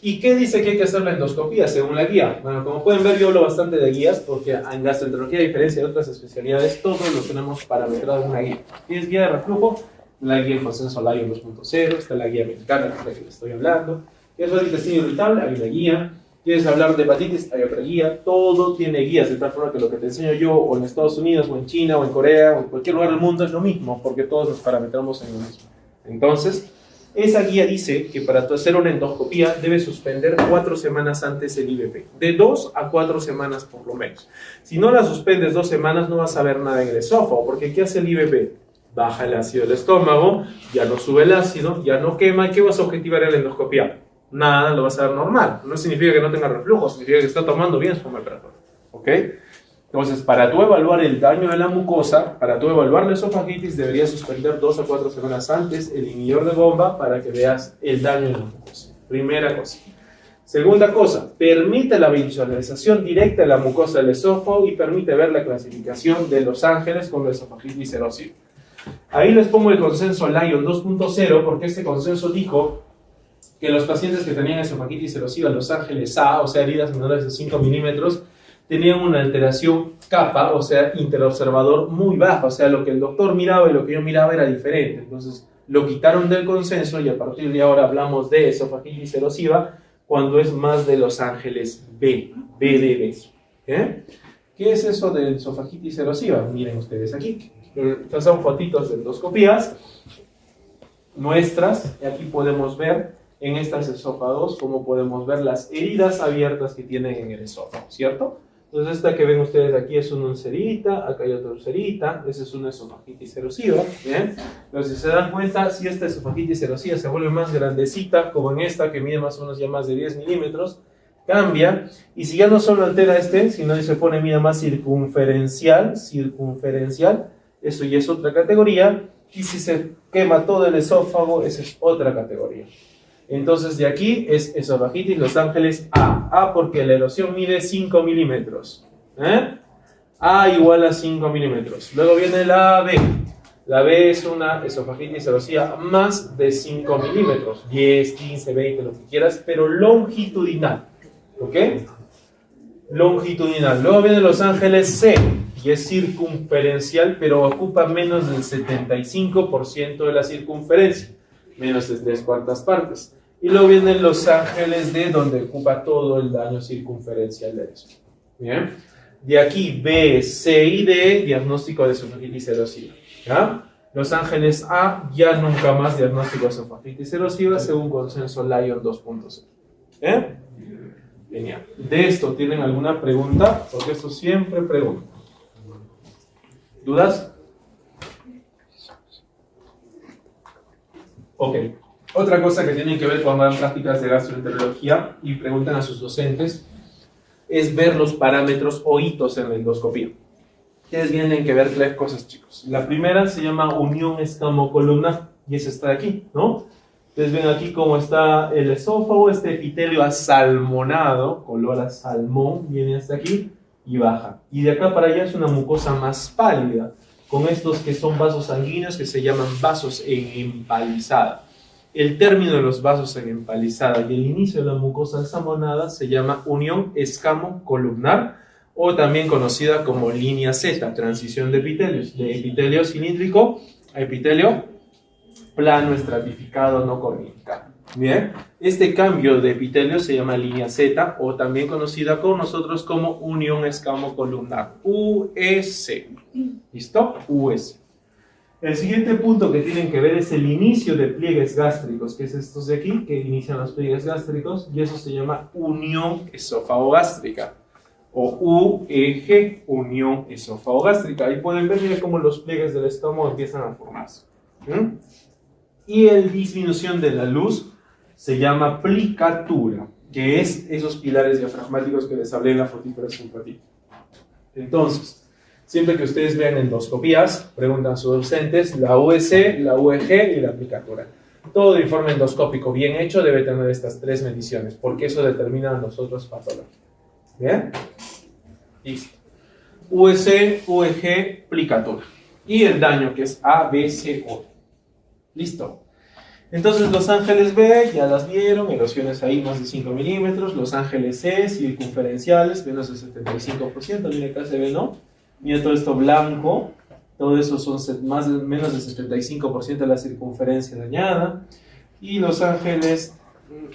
¿Y qué dice que hay que hacer la endoscopía según la guía? Bueno, como pueden ver, yo hablo bastante de guías porque en gastroenterología, a diferencia de otras especialidades, todos lo tenemos parametrado en una guía. ¿Tienes guía de reflujo? La guía del consenso Lyon 2.0, está la guía mexicana, que es la que les estoy hablando. ¿Quieres ver intestino irritable? Hay una guía. ¿Quieres hablar de hepatitis? Hay otra guía. Todo tiene guías, de tal forma que lo que te enseño yo, o en Estados Unidos, o en China, o en Corea, o en cualquier lugar del mundo, es lo mismo, porque todos nos parametramos en lo mismo. Entonces, esa guía dice que para hacer una endoscopía debes suspender 4 semanas antes el IVP. De 2 a 4 semanas por lo menos. Si no la suspendes 2 semanas, no vas a ver nada en el esófago, porque ¿qué hace el IVP? Baja el ácido del estómago, ya no sube el ácido, ya no quema. ¿Y qué vas a objetivar en la endoscopía? Nada, lo vas a ver normal. No significa que no tenga reflujo, significa que está tomando bien su temperatura. ¿Ok? Entonces, para tú evaluar el daño de la mucosa, para tú evaluar la esofagitis, deberías suspender 2 a 4 semanas antes el inhibidor de bomba para que veas el daño de la mucosa. Primera cosa. Segunda cosa, permite la visualización directa de la mucosa del esófago y permite ver la clasificación de Los Ángeles con la esofagitis erosiva. Ahí les pongo el consenso Lyon 2.0 porque este consenso dijo que los pacientes que tenían esofagitis erosiva Los Ángeles A, o sea, heridas menores de 5 milímetros, tenían una alteración kappa, o sea, interobservador muy baja, o sea, lo que el doctor miraba y lo que yo miraba era diferente. Entonces, lo quitaron del consenso y a partir de ahora hablamos de esofagitis erosiva cuando es más de Los Ángeles B, B de beso. ¿Qué es eso de esofagitis erosiva? Miren ustedes aquí. Estas son fotitos de endoscopías nuestras y aquí podemos ver en estas esófagos cómo podemos ver las heridas abiertas que tienen en el esófago, ¿cierto? Entonces esta que ven ustedes aquí es una ulcerita, acá hay otra ulcerita, esa es una esofagitis erosiva, ¿bien? Entonces si se dan cuenta, si esta esofagitis erosiva se vuelve más grandecita, como en esta que mide más o menos ya más de 10 milímetros, cambia, y si ya no solo altera sino se pone mira más circunferencial, eso ya es otra categoría, Y si se quema todo el esófago, esa es otra categoría. Entonces de aquí es esofagitis Los Ángeles A. A porque la erosión mide 5 milímetros. A igual a 5 milímetros. Luego viene la B. La B es una esofagitis erosiva más de 5 milímetros. 10, 15, 20, lo que quieras, pero longitudinal. ¿Ok? Longitudinal. Luego viene Los Ángeles C. Y es circunferencial, pero ocupa menos del 75% de la circunferencia. Menos de 3/4 partes. Y luego vienen Los Ángeles D, donde ocupa todo el daño circunferencial de eso. Bien. De aquí B, C y D, diagnóstico de esofagitis erosiva. ¿Ya? Los Ángeles A, ya nunca más diagnóstico de esofagitis erosiva, según consenso Lyon 2.0. Genial. ¿De esto tienen alguna pregunta? Porque esto siempre pregunta. ¿Dudas? Ok. Otra cosa que tienen que ver cuando hagan prácticas de gastroenterología y preguntan a sus docentes es ver los parámetros o hitos en la endoscopía. Ustedes tienen que ver 3 cosas, chicos. La primera se llama unión escamocolumnar y esa está aquí, ¿no? Ustedes ven aquí cómo está el esófago, este epitelio asalmonado, color a salmón, viene hasta aquí y baja. Y de acá para allá es una mucosa más pálida, con estos que son vasos sanguíneos que se llaman vasos en empalizada. El término de los vasos en empalizada y el inicio de la mucosa asalmonada se llama unión escamocolumnar o también conocida como línea Z, transición de epitelios, de epitelio cilíndrico a epitelio plano estratificado no cornificado. Bien, este cambio de epitelio se llama línea Z o también conocida con nosotros como unión escamocolumnar, US. ¿Listo? US. El siguiente punto que tienen que ver es el inicio de pliegues gástricos, que es estos de aquí, que inician los pliegues gástricos, y eso se llama unión esófago-gástrica, o UEG, unión esófago-gástrica. Ahí pueden ver cómo los pliegues del estómago empiezan a formarse. Y la disminución de la luz se llama plicatura, que es esos pilares diafragmáticos que les hablé en la fotito de su ratito. Entonces, siempre que ustedes vean endoscopías, preguntan a sus docentes la UEC, la UEG y la plicatura. Todo informe endoscópico bien hecho debe tener estas 3 mediciones, porque eso determina a nosotros patología. ¿Bien? Listo. UEC, UEG, plicatura. Y el daño que es A, B, C, O. Listo. Entonces Los Ángeles B, ya las vieron, erosiones ahí más de 5 milímetros. Los Ángeles C, circunferenciales, menos del 75%, mira acá se ve, ¿no? Mira todo esto blanco, todo eso son menos del 75% de la circunferencia dañada. Y Los Ángeles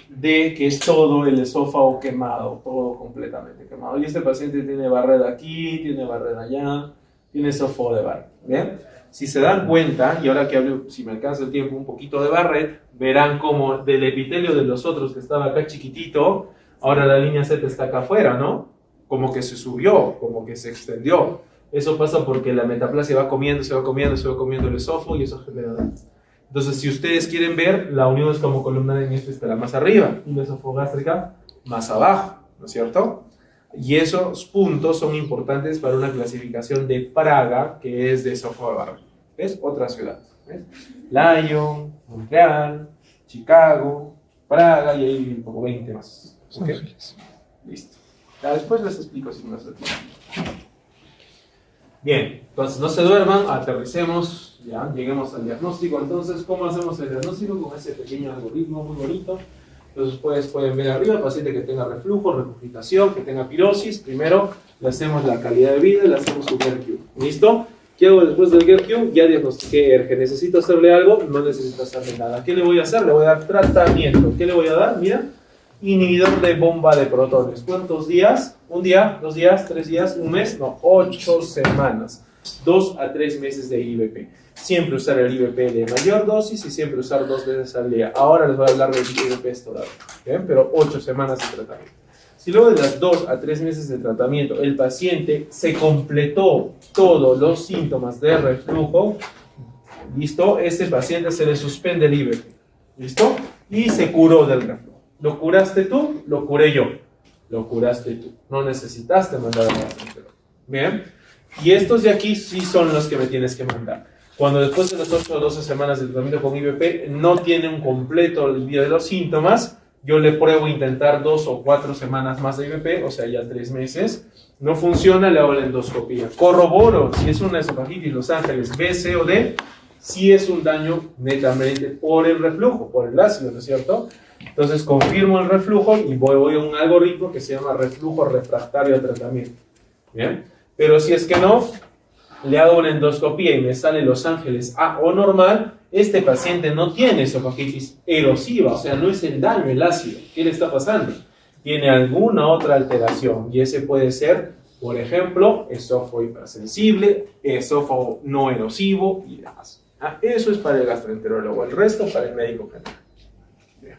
D, que es todo el esófago quemado, todo completamente quemado. Y este paciente tiene barrera aquí, tiene barrera allá, tiene esófago de Barrett. ¿Bien? Si se dan cuenta, y ahora que hablo, si me alcanza el tiempo, un poquito de Barrett, verán como del epitelio de los otros que estaba acá chiquitito, ahora la línea Z está acá afuera, ¿no? Como que se subió, como que se extendió. Eso pasa porque la metaplasia va comiendo, se va comiendo el esófago y eso genera daño. Entonces, si ustedes quieren ver, la unión escamocolumnar en esto estará más arriba y la esofagogástrica más abajo, ¿no es cierto? Y esos puntos son importantes para una clasificación de Praga, que es de esófago de Barrett. ¿Ves? Otra ciudad. ¿Ves? Lyon, Montreal, Chicago, Praga y ahí un poco 20 más. ¿Okay? Listo. Ya después les explico si no se tiempo. Bien, entonces no se duerman, aterricemos, ya, lleguemos al diagnóstico. Entonces, ¿cómo hacemos el diagnóstico? Con ese pequeño algoritmo muy bonito. Entonces, pueden ver arriba, paciente que tenga reflujo, regurgitación, que tenga pirosis. Primero, le hacemos la calidad de vida y le hacemos su GERQ. ¿Listo? ¿Qué hago después del GERQ? Ya diagnostiqué ERG. ¿Necesito hacerle algo? No necesito hacerle nada. ¿Qué le voy a hacer? Le voy a dar tratamiento. ¿Qué le voy a dar? Mira, inhibidor de bomba de protones. ¿Cuántos días? ¿Un día? ¿2 días? ¿3 días? ¿Un mes? No, 8 semanas. 2 a 3 meses de IVP. Siempre usar el IVP de mayor dosis y siempre usar 2 veces al día. Ahora les voy a hablar del IVP todavía, ¿bien? Pero 8 semanas de tratamiento. Si luego de las 2 a 3 meses de tratamiento el paciente se completó todos los síntomas de reflujo, ¿listo? Este paciente se le suspende el IVP, ¿listo? Y se curó del reflujo. ¿Lo curaste tú? Lo curé yo. Lo curaste tú. No necesitaste mandar a la gastroenterólogo. Bien. Y estos de aquí sí son los que me tienes que mandar. Cuando después de las 8 o 12 semanas de tratamiento con IVP no tiene un completo alivio de los síntomas, yo le pruebo intentar 2 o 4 semanas más de IVP, o sea, ya 3 meses. No funciona, le hago la endoscopía. Corroboro si es una esofagitis Los Ángeles B, C o D, si es un daño netamente por el reflujo, por el ácido, ¿no es cierto? Entonces confirmo el reflujo y voy a un algoritmo que se llama reflujo refractario de tratamiento. ¿Bien? Pero si es que no, le hago una endoscopía y me sale Los Ángeles A o normal, este paciente no tiene esofagitis erosiva, o sea, no es el daño, el ácido. ¿Qué le está pasando? Tiene alguna otra alteración y ese puede ser, por ejemplo, esófago hipersensible, esófago no erosivo y demás. Eso es para el gastroenterólogo, el resto para el médico general. Bien.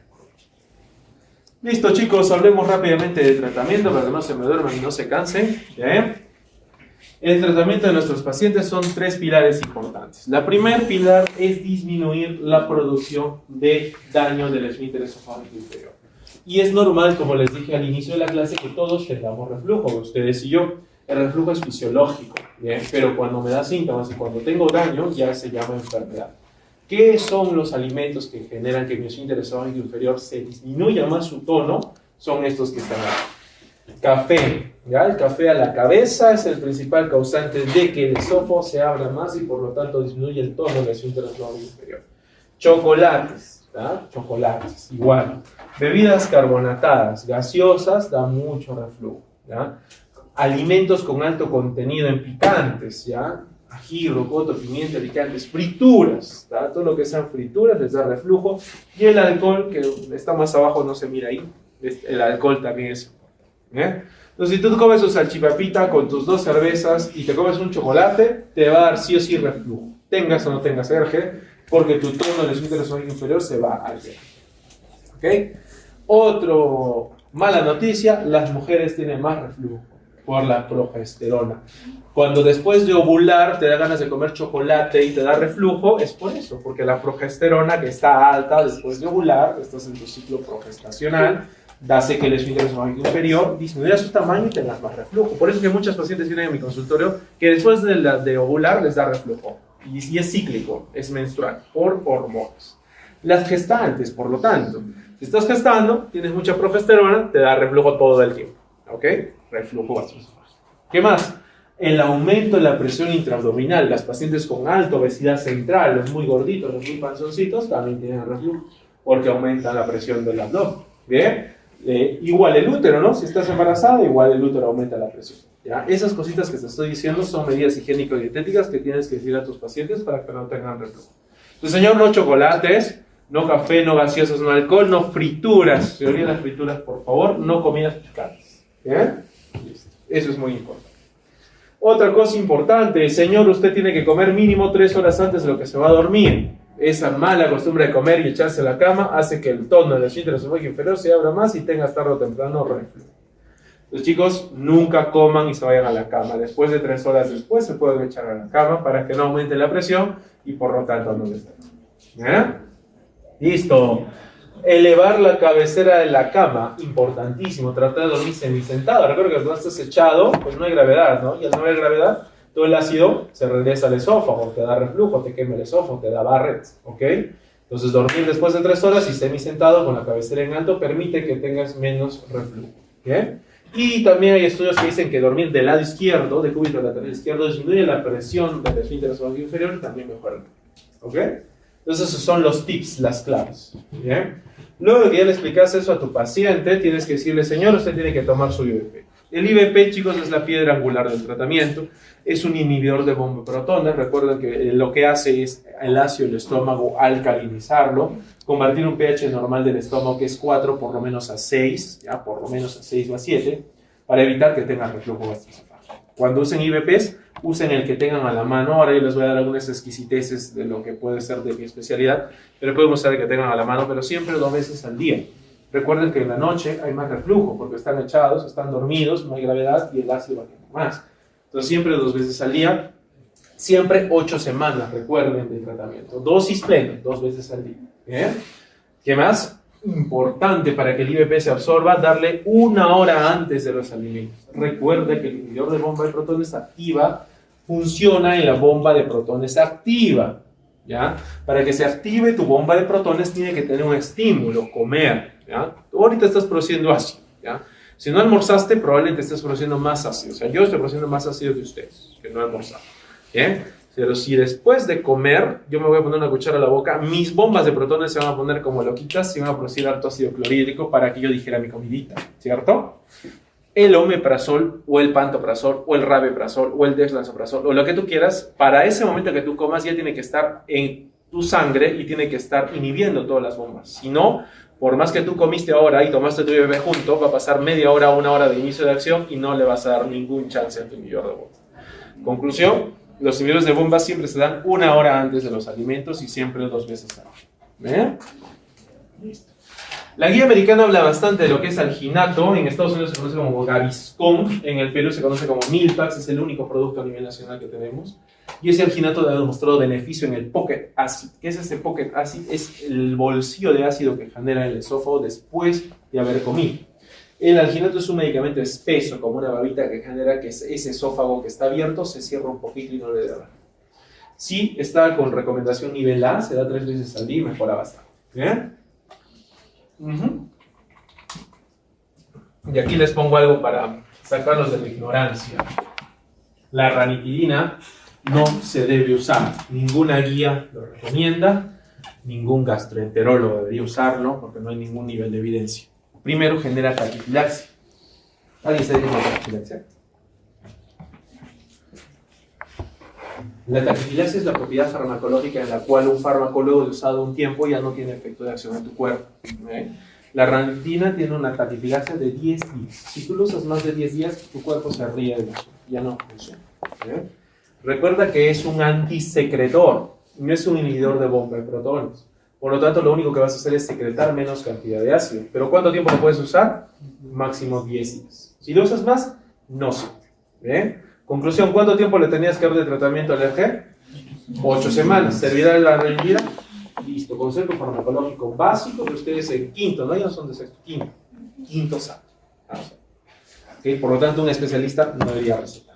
Listo, chicos, hablemos rápidamente de tratamiento para que no se me duerman y no se cansen. Bien. El tratamiento de nuestros pacientes son 3 pilares importantes. La primer pilar es disminuir la producción de daño del esfínter esofágico inferior. Y es normal, como les dije al inicio de la clase, que todos tengamos reflujo, ustedes y yo. El reflujo es fisiológico, ¿bien? Pero cuando me da síntomas y cuando tengo daño, ya se llama enfermedad. ¿Qué son los alimentos que generan que mi esfínter esofágico inferior se disminuya más su tono? Son estos que están aquí. Café, ¿ya? El café a la cabeza es el principal causante de que el esófago se abra más y por lo tanto disminuye el tono del esfínter esofágico inferior. Chocolates, ¿ya? Chocolates, igual. Bebidas carbonatadas, gaseosas, da mucho reflujo, ¿ya? Alimentos con alto contenido en picantes, ¿ya? Ají, rocoto, pimienta, picantes, frituras, ¿ya? Todo lo que sean frituras les da reflujo. Y el alcohol, que está más abajo, no se mira ahí, el alcohol también es importante. Entonces, si tú comes tu salchipapita con tus 2 cervezas y te comes un chocolate, te va a dar sí o sí reflujo, tengas o no tengas alergia, porque tu tono del esfínter esofágico inferior se va a alterar. ¿Ok? Otro mala noticia, las mujeres tienen más reflujo por la progesterona. Cuando después de ovular te da ganas de comer chocolate y te da reflujo, es por eso, porque la progesterona que está alta después de ovular, estás en tu ciclo progestacional, hace que el esfínter esofágico inferior disminuya su tamaño y tengas más reflujo. Por eso que muchas pacientes vienen a mi consultorio que después de ovular les da reflujo. Y es cíclico, es menstrual, por hormonas. Las gestantes, por lo tanto, si estás gestando, tienes mucha progesterona, te da reflujo todo el tiempo. ¿Ok? Reflujo gastroesofágico. ¿Qué más? El aumento de la presión intraabdominal. Las pacientes con alta obesidad central, los muy gorditos, los muy panzoncitos, también tienen reflujo, porque aumenta la presión del abdomen. ¿Bien? Igual el útero, ¿no? Si estás embarazada, igual el útero aumenta la presión. ¿Ya? Esas cositas que te estoy diciendo son medidas higiénico-dietéticas que tienes que decir a tus pacientes para que no tengan reflujo. Entonces, señor, no chocolates, no café, no gaseosas, no alcohol, no frituras. Se olviden las frituras, por favor, no comidas picantes. ¿Bien? Listo. Eso es muy importante. Otra cosa importante, señor, usted tiene que comer mínimo 3 horas antes de lo que se va a dormir. Esa mala costumbre de comer y echarse a la cama hace que el tono del esfínter esofágico inferior se abra más y tengas tarde o temprano reflujo. Los chicos, nunca coman y se vayan a la cama. Después de 3 horas después se pueden echar a la cama para que no aumente la presión y por lo tanto no les da. Listo. Elevar la cabecera de la cama, importantísimo. Tratar de dormir semisentado. Recuerda que cuando estás echado, pues no hay gravedad, ¿no? Y al no haber gravedad, todo el ácido se regresa al esófago, te da reflujo, te quema el esófago, te da Barrett's, ¿ok? Entonces dormir después de 3 horas y semisentado con la cabecera en alto permite que tengas menos reflujo, ¿ok? Y también hay estudios que dicen que dormir del lado izquierdo, de cúbito lateral izquierdo, disminuye la presión del esfínter esofágico inferior y también mejora el reflujo, ¿ok? Entonces esos son los tips, las claves, ¿bien? Luego de que ya le explicas eso a tu paciente, tienes que decirle, señor, usted tiene que tomar su IVP. El IVP, chicos, es la piedra angular del tratamiento. Es un inhibidor de bomba de protones. Recuerden que lo que hace es el ácido del estómago alcalinizarlo, convertir un pH normal del estómago, que es 4, por lo menos a 6, ya por lo menos a 6 o a 7, para evitar que tengan reflujo gastroesofágico. Cuando usen IVPs, usen el que tengan a la mano. Ahora yo les voy a dar algunas exquisiteces de lo que puede ser de mi especialidad, pero pueden usar el que tengan a la mano, pero siempre 2 veces al día. Recuerden que en la noche hay más reflujo, porque están echados, están dormidos, no hay gravedad y el ácido va a quemar más. Entonces siempre 2 veces al día, siempre 8 semanas, recuerden, del tratamiento. Dosis plena, 2 veces al día. ¿Bien? ¿Qué más? Importante para que el IVP se absorba, darle 1 hora antes de los alimentos. Recuerde que el inhibidor de bomba de protones activa funciona en la bomba de protones activa, ¿ya? Para que se active tu bomba de protones tiene que tener un estímulo, comer, ¿ya? Tú ahorita estás produciendo ácido, ¿ya? Si no almorzaste, probablemente estés produciendo más ácido. O sea, yo estoy produciendo más ácido que ustedes, que no he almorzado, ¿bien? Pero si después de comer, yo me voy a poner una cuchara a la boca, mis bombas de protones se van a poner como loquitas y van a producir alto ácido clorhídrico para que yo dijera mi comidita, ¿cierto? El omeprazol, o el pantoprazol, o el rabeprazol, o el dexlansoprazol, o lo que tú quieras, para ese momento que tú comas ya tiene que estar en tu sangre y tiene que estar inhibiendo todas las bombas. Si no, por más que tú comiste ahora y tomaste tu IBP junto, va a pasar media hora o una hora de inicio de acción y no le vas a dar ningún chance a tu inhibidor de bomba. Conclusión, los inhibidores de bomba siempre se dan una hora antes de los alimentos y siempre 2 veces al día. ¿Bien? Listo. La guía americana habla bastante de lo que es alginato. En Estados Unidos se conoce como Gaviscon, en el Perú se conoce como Milpax, es el único producto a nivel nacional que tenemos. Y ese alginato ha demostrado beneficio en el pocket acid. ¿Qué es ese pocket acid? Es el bolsillo de ácido que genera el esófago después de haber comido. El alginato es un medicamento espeso, como una babita que genera que ese esófago que está abierto se cierra un poquito y no le da. Si está con recomendación nivel A, se da 3 veces al día y mejora bastante. ¿Bien? Y aquí les pongo algo para sacarlos de la ignorancia. La ranitidina no se debe usar. Ninguna guía lo recomienda, ningún gastroenterólogo debería usarlo porque no hay ningún nivel de evidencia. Primero, genera taquifilaxia. ¿Alguien sabe qué es la taquifilaxia? La taquifilaxia es la propiedad farmacológica en la cual un fármaco luego de usado un tiempo ya no tiene efecto de acción en tu cuerpo. La ranitidina tiene una taquifilaxia de 10 días. Si tú lo usas más de 10 días, tu cuerpo se ríe de eso, ya no funciona. Recuerda que es un antisecretor, no es un inhibidor de bomba de protones. Por lo tanto, lo único que vas a hacer es secretar menos cantidad de ácido. ¿Pero cuánto tiempo lo puedes usar? Máximo 10 días. Si lo usas más, no sirve. Conclusión, ¿cuánto tiempo le tenías que dar de tratamiento al ERG? 8 semanas. ¿Servirá la ranitidina? Listo. Concepto farmacológico básico de ustedes en quinto, no ya no son de sexto, quinto sabe. Por lo tanto, un especialista no debería recetar.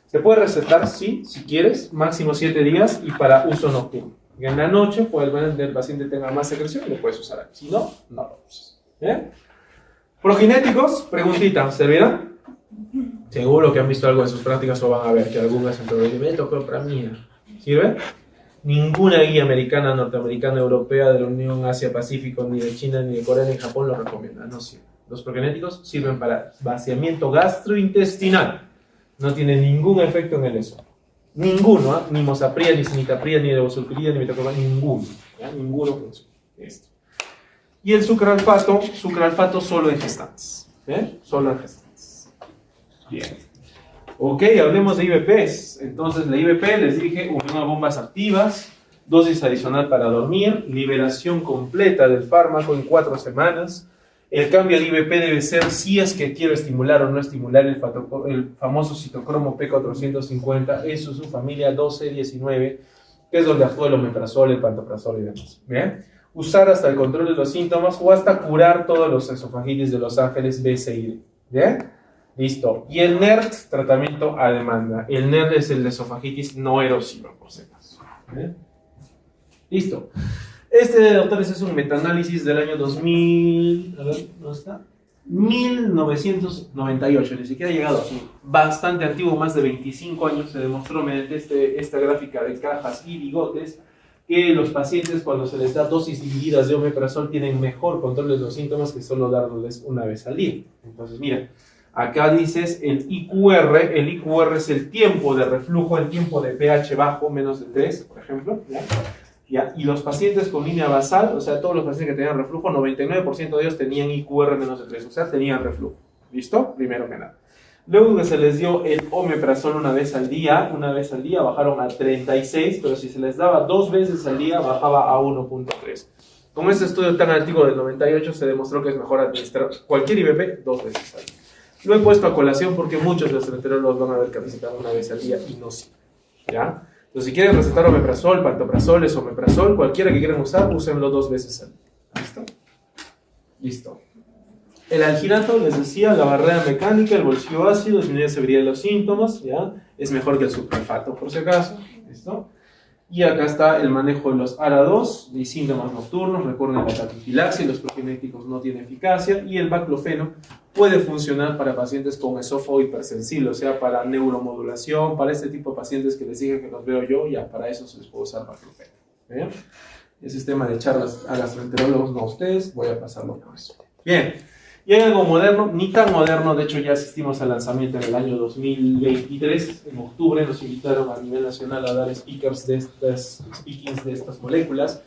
¿Se puede recetar? Sí, si quieres, máximo 7 días y para uso nocturno. En la noche, pues el paciente tenga más secreción, lo puedes usar aquí. Si no, no lo uses. Progenéticos, preguntita, ¿servirá? Seguro que han visto algo en sus prácticas o van a ver que algún gastroenterólogo me tocó para mí. ¿Sirve? Ninguna guía americana, norteamericana, europea, de la Unión Asia-Pacífico, ni de China, ni de Corea, ni de Japón lo recomienda. No sirve. Los progenéticos sirven para vaciamiento gastrointestinal. No tienen ningún efecto en el esófago. Ninguno, ni mosaprida, ni cimitaprid, ni levosulfirida, ni metoclopramida, ninguno. Ninguno funciona. Esto. Y el sucralfato solo en gestantes. Solo en gestantes. Bien. Ok, hablemos de IVPs. Entonces, la IVP, les dije, unas bombas activas, dosis adicional para dormir, liberación completa del fármaco en 4 semanas. El cambio de IVP debe ser si es que quiero estimular o no estimular el famoso citocromo P450, eso es su familia 12-19, que es donde actúa el omeprazol, el pantoprazol y demás. ¿Bien? Usar hasta el control de los síntomas o hasta curar todos los esofagitis de Los Ángeles B, C y D. ¿Bien? Listo. Y el NERD, tratamiento a demanda. El NERD es el de esofagitis no erosiva, por si acaso. ¿Bien? Listo. Este, doctores, es un metaanálisis del año 2000, a ver, ¿dónde está? 1998, ni siquiera ha llegado aquí. Bastante antiguo, más de 25 años, se demostró mediante esta gráfica de cajas y bigotes que los pacientes cuando se les da dosis divididas de omeprazol tienen mejor control de los síntomas que solo darles una vez al día. Entonces, mira, acá dices el IQR es el tiempo de reflujo, el tiempo de pH bajo, menos de 3, por ejemplo, ¿ya? ¿Ya? Y los pacientes con línea basal, o sea, todos los pacientes que tenían reflujo, 99% de ellos tenían IQR menos de 3, o sea, tenían reflujo. ¿Listo? Primero que nada. Luego que se les dio el omeprazol una vez al día, bajaron a 36, pero si se les daba 2 veces al día, bajaba a 1.3. Con este estudio tan antiguo del 98, se demostró que es mejor administrar cualquier IVP 2 veces al día. Lo he puesto a colación porque muchos de los gastroenterólogos van a ver que recetan una vez al día y no sirve. ¿Ya? Entonces, si quieren recetar omeprazol, pantoprazol, esomeprazol, cualquiera que quieran usar, úsenlo 2 veces al día. ¿Listo? Listo. El alginato, les decía, la barrera mecánica, el bolsillo ácido, disminuye la severidad de los síntomas, ¿ya? Es mejor que el suprafato, por si acaso, ¿listo? Y acá está el manejo de los ARA2 y síntomas nocturnos. Recuerden, la tatifilaxia y los profinéticos no tienen eficacia. Y el baclofeno puede funcionar para pacientes con esófago hipersensible, o sea, para neuromodulación, para este tipo de pacientes que les dije que los veo yo, ya para eso se les puede usar baclofeno. ¿Bien? El sistema de charlas a gastroenterólogos, no a ustedes, voy a pasarlo por eso. Bien. Y hay algo moderno, ni tan moderno, de hecho ya asistimos al lanzamiento en el año 2023, en octubre nos invitaron a nivel nacional a dar speakings de estas moléculas,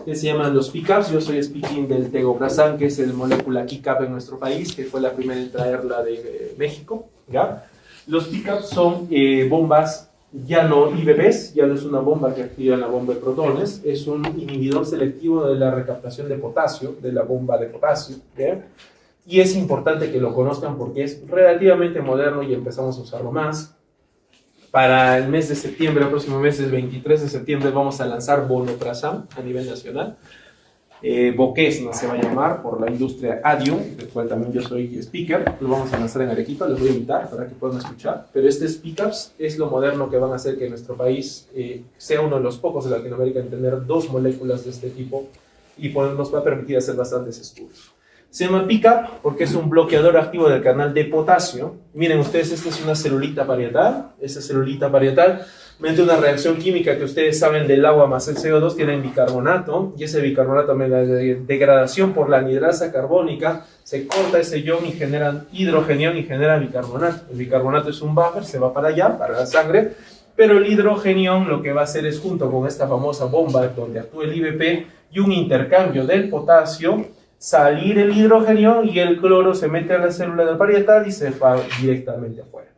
que se llaman los PICAPs. Yo soy speaking del tegoprazán, que es el molécula KICAP en nuestro país, que fue la primera en traerla de México, ¿ya? Los PICAPs son bombas, ya no IBPs, ya no es una bomba que activa la bomba de protones, es un inhibidor selectivo de la recaptación de potasio, de la bomba de potasio, ¿ya? Y es importante que lo conozcan porque es relativamente moderno y empezamos a usarlo más. Para el mes de septiembre, el próximo mes, el 23 de septiembre, vamos a lanzar vonoprazan a nivel nacional. Boquesna se va a llamar por la industria Adium, del cual también yo soy speaker. Lo vamos a lanzar en Arequipa, les voy a invitar para que puedan escuchar. Pero este Speakups es lo moderno que van a hacer que nuestro país sea uno de los pocos de Latinoamérica en tener dos moléculas de este tipo y nos va a permitir hacer bastantes estudios. Se llama PICAP porque es un bloqueador activo del canal de potasio. Miren ustedes, esta es una celulita parietal. Esta celulita parietal, mediante una reacción química que ustedes saben del agua más el CO2, tiene bicarbonato. Y ese bicarbonato, mediante degradación por la anhidrasa carbónica, se corta ese ion y genera hidrogenión y genera bicarbonato. El bicarbonato es un buffer, se va para allá, para la sangre. Pero el hidrogenión lo que va a hacer es, junto con esta famosa bomba donde actúa el IBP y un intercambio del potasio, salir el hidrógeno y el cloro se mete a la célula del parietal y se va directamente afuera.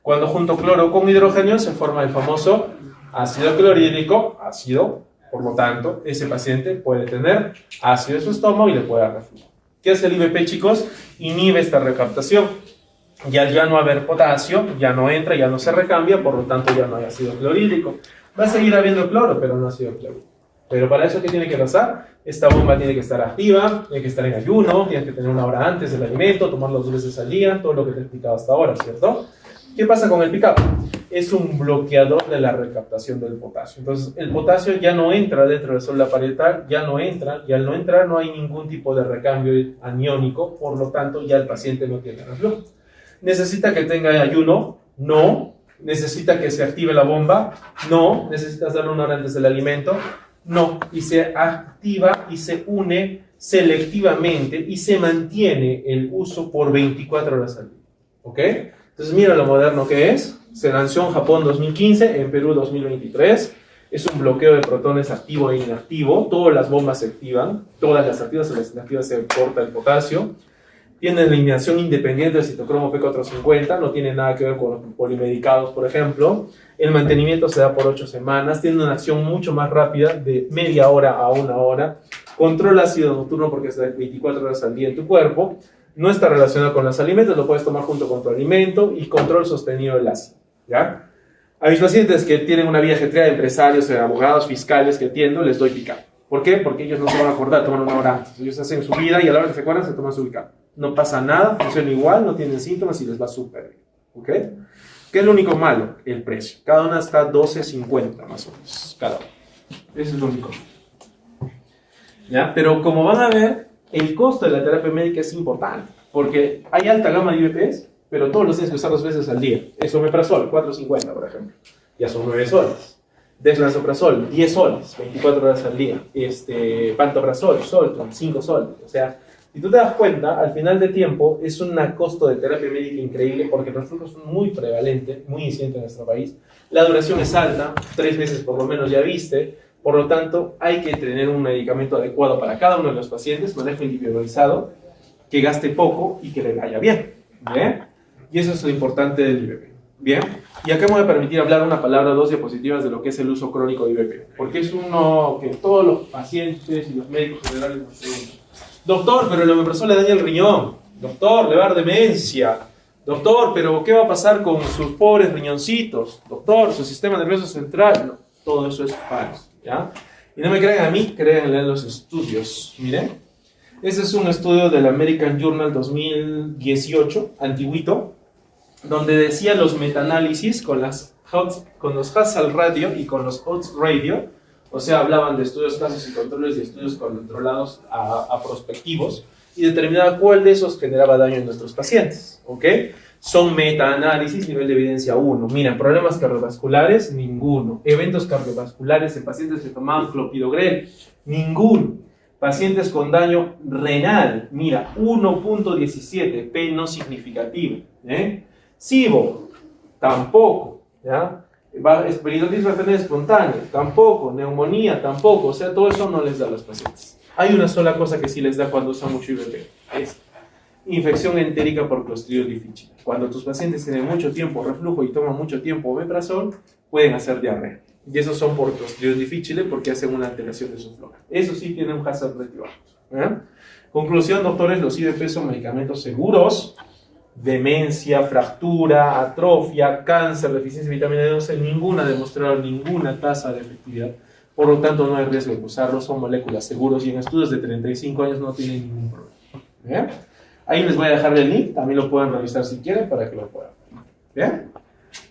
Cuando junto cloro con hidrógeno se forma el famoso ácido clorhídrico, ácido, por lo tanto, ese paciente puede tener ácido en su estómago y le puede dar reflujo. ¿Qué hace el IBP, chicos? Inhibe esta recaptación. Y al ya no haber potasio, ya no entra, ya no se recambia, por lo tanto ya no hay ácido clorhídrico. Va a seguir habiendo cloro, pero no ácido clorhídrico. Pero para eso, ¿qué tiene que pasar? Esta bomba tiene que estar activa, tiene que estar en ayuno, tiene que tener una hora antes del alimento, tomarlo 2 veces al día, todo lo que te he explicado hasta ahora, ¿cierto? ¿Qué pasa con el PICAP? Es un bloqueador de la recaptación del potasio. Entonces, el potasio ya no entra dentro de la célula parietal, ya no entra, y al no entrar no hay ningún tipo de recambio aniónico, por lo tanto, ya el paciente no tiene reflujo. ¿Necesita que tenga ayuno? No. ¿Necesita que se active la bomba? No. ¿Necesitas darle una hora antes del alimento? No, y se activa y se une selectivamente y se mantiene el uso por 24 horas al día. ¿Ok? Entonces mira lo moderno que es. Se lanzó en Japón 2015, en Perú 2023. Es un bloqueo de protones activo e inactivo. Todas las bombas se activan, todas las activas y las inactivas se corta el potasio. Tiene eliminación independiente del citocromo P450, no tiene nada que ver con los polimedicados, por ejemplo. El mantenimiento se da por 8 semanas, tiene una acción mucho más rápida, de media hora a 1 hora. Controla ácido nocturno porque está 24 horas al día en tu cuerpo. No está relacionado con los alimentos, lo puedes tomar junto con tu alimento. Y control sostenido del ácido, ¿ya? A mis pacientes que tienen una vida ajetreada, empresarios, abogados, fiscales que atiendo, les doy PICAP. ¿Por qué? Porque ellos no se van a acordar, toman 1 hora antes. Ellos hacen su vida y a la hora que se acuerdan se toman su PICAP. No pasa nada, funciona igual, no tienen síntomas y les va súper bien. ¿Ok? ¿Qué es lo único malo? El precio. Cada una está $12.50 más o menos. Cada una. Eso es lo único. ¿Ya? Pero como van a ver, el costo de la terapia médica es importante. Porque hay alta gama de IBPs, pero todos los tienes que usar 2 veces al día. Esomeprazol, $4.50 por ejemplo. Ya son 9 soles. Dexlansoprazol, 10 soles, 24 horas al día. Pantoprazol, Soltron, 5 soles. O sea, si tú te das cuenta, al final de tiempo es un costo de terapia médica increíble porque el reflujo es muy prevalente, muy incidente en nuestro país. La duración es alta, 3 meses por lo menos ya viste. Por lo tanto, hay que tener un medicamento adecuado para cada uno de los pacientes, manejo individualizado, que gaste poco y que le vaya bien. ¿Bien? Y eso es lo importante del IBP. Bien, y acá me voy a permitir hablar una palabra, 2 diapositivas de lo que es el uso crónico de IBP, porque es uno que todos los pacientes y los médicos generales nos preguntan. Doctor, pero el omeprazol le daña el riñón. Doctor, le va a dar demencia. Doctor, pero ¿qué va a pasar con sus pobres riñoncitos? Doctor, su sistema nervioso central. No, todo eso es falso, ¿ya? Y no me crean a mí, créanle en los estudios. Miren, Ese es un estudio del American Journal 2018, antiguito, donde decía los metaanálisis con los Hassel Radio y con los Odds Radio, o sea, hablaban de estudios casos y controles y estudios controlados a prospectivos, y determinaba cuál de esos generaba daño en nuestros pacientes, ¿ok? Son metaanálisis, nivel de evidencia 1. Mira, problemas cardiovasculares, ninguno. Eventos cardiovasculares en pacientes que tomaban clopidogrel, ninguno. Pacientes con daño renal, mira, 1.17, P no significativo. SIBO, tampoco. ¿Ya? Peritonitis arterial espontánea, tampoco. Neumonía, tampoco. O sea, todo eso no les da a los pacientes. Hay una sola cosa que sí les da cuando usan mucho IVP. Es infección entérica por Clostridium difficile. Cuando tus pacientes tienen mucho tiempo reflujo y toman mucho tiempo omeprazol, pueden hacer diarrea. Y esos son por Clostridium difficile porque hacen una alteración de su flora. Eso sí tiene un hazard ratio alto. Conclusión, doctores, los IVP son medicamentos seguros. Demencia, fractura, atrofia, cáncer, deficiencia de vitamina D12, ninguna demostraron ninguna tasa de efectividad. Por lo tanto, no hay riesgo de usarlos, son moléculas seguros y en estudios de 35 años no tienen ningún problema. Ahí les voy a dejar el link, también lo pueden revisar si quieren para que lo puedan ver. ¿Bien?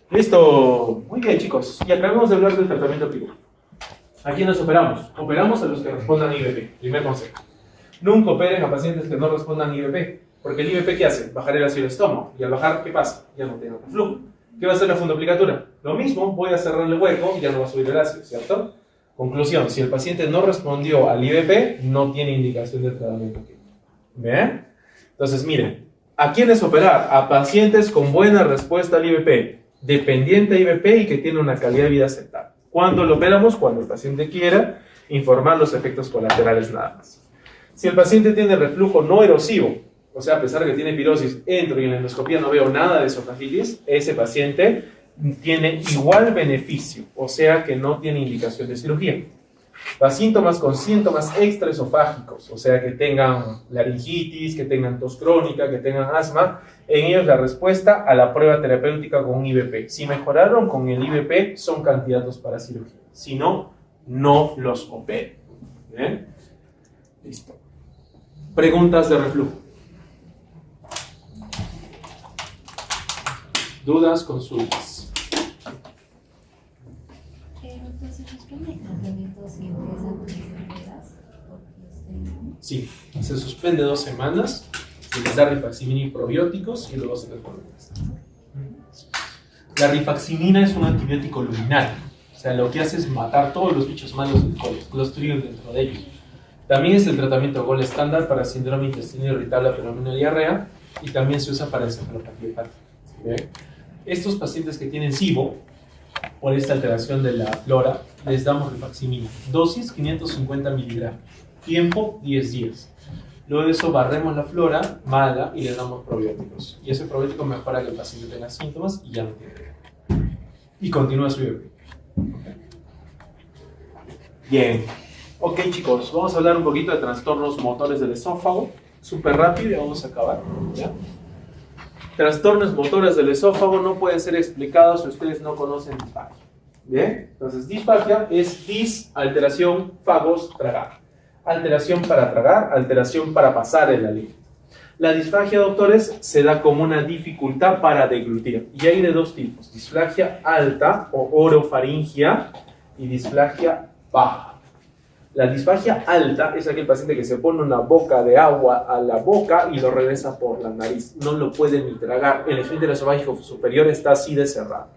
Listo. Muy bien, chicos. Y acabamos de hablar del tratamiento quirúrgico. ¿A quiénes operamos? Operamos a los que respondan IVP. Primer consejo. Nunca operen a pacientes que no respondan IVP. Porque el IVP, ¿qué hace? Bajar el ácido del estómago. Y al bajar, ¿qué pasa? Ya no tiene reflujo. ¿Qué va a hacer la fundoplicatura? Lo mismo, voy a cerrar el hueco y ya no va a subir el ácido, ¿cierto? Conclusión, si el paciente no respondió al IVP, no tiene indicación de tratamiento químico. ¿Bien? Entonces, miren, ¿a quiénes operar? A pacientes con buena respuesta al IVP, dependiente a IVP y que tiene una calidad de vida aceptable. ¿Cuándo lo operamos? Cuando el paciente quiera informar los efectos colaterales nada más. Si el paciente tiene reflujo no erosivo, o sea, a pesar de que tiene pirosis, entro y en la endoscopía no veo nada de esofagitis, ese paciente tiene igual beneficio, o sea que no tiene indicación de cirugía. Síntomas con síntomas extraesofágicos, o sea que tengan laringitis, que tengan tos crónica, que tengan asma, en ellos la respuesta a la prueba terapéutica con un IVP. Si mejoraron con el IVP, son candidatos para cirugía. Si no, no los operen. ¿Bien? Listo. Preguntas de reflujo. Dudas, consultas. Entonces, ¿suspende el tratamiento si empiezan con enfermedades? Sí, se suspende 2 semanas, se les da rifaximin y probióticos y luego se les vuelve a empezar. La rifaximina es un antibiótico luminal, o sea, lo que hace es matar todos los bichos malos del colon, Clostridium dentro de ellos. También es el tratamiento gold estándar para síndrome intestinal irritable, fenómeno de diarrea, y también se usa para encefalopatía hepática. ¿Bien? Estos pacientes que tienen SIBO, por esta alteración de la flora, les damos rifaximina. Dosis 550 miligramos. Tiempo 10 días. Luego de eso barremos la flora mala y le damos probióticos. Y ese probiótico mejora que el paciente tenga síntomas y ya no tiene diarrea. Y continúa su IVP. Bien. Ok, chicos, vamos a hablar un poquito de trastornos motores del esófago. Súper rápido y vamos a acabar. ¿Ya? Trastornos motores del esófago no pueden ser explicados si ustedes no conocen disfagia. ¿Bien? Entonces, disfagia es alteración, fagos, tragar. Alteración para tragar, alteración para pasar el alimento. La disfagia, doctores, se da como una dificultad para deglutir. Y hay de 2 tipos: disfagia alta o orofaringia y disfagia baja. La disfagia alta es aquel paciente que se pone una boca de agua a la boca y lo regresa por la nariz. No lo puede ni tragar. El esfínter esofágico superior está así de cerrado.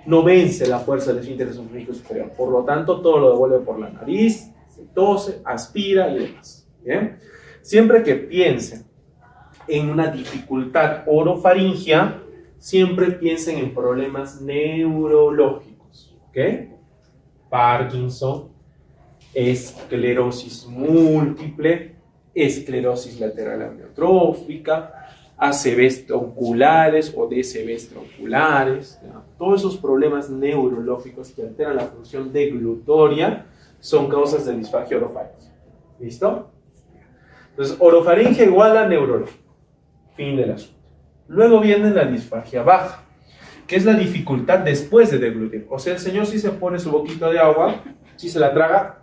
No vence la fuerza del esfínter esofágico superior. Por lo tanto, todo lo devuelve por la nariz, se tose, aspira y demás. ¿Bien? Siempre que piensen en una dificultad orofaringia, siempre piensen en problemas neurológicos. ¿Ok? Parkinson, esclerosis múltiple, esclerosis lateral amiotrófica, ACVs tronculares o DCVs tronculares, ¿ya? Todos esos problemas neurológicos que alteran la función deglutoria son causas de disfagia orofaringia. ¿Listo? Entonces, orofaringia igual a neurológico. Fin del asunto. Luego viene la disfagia baja, que es la dificultad después de deglutir. O sea, el señor sí se pone su boquita de agua, sí se la traga,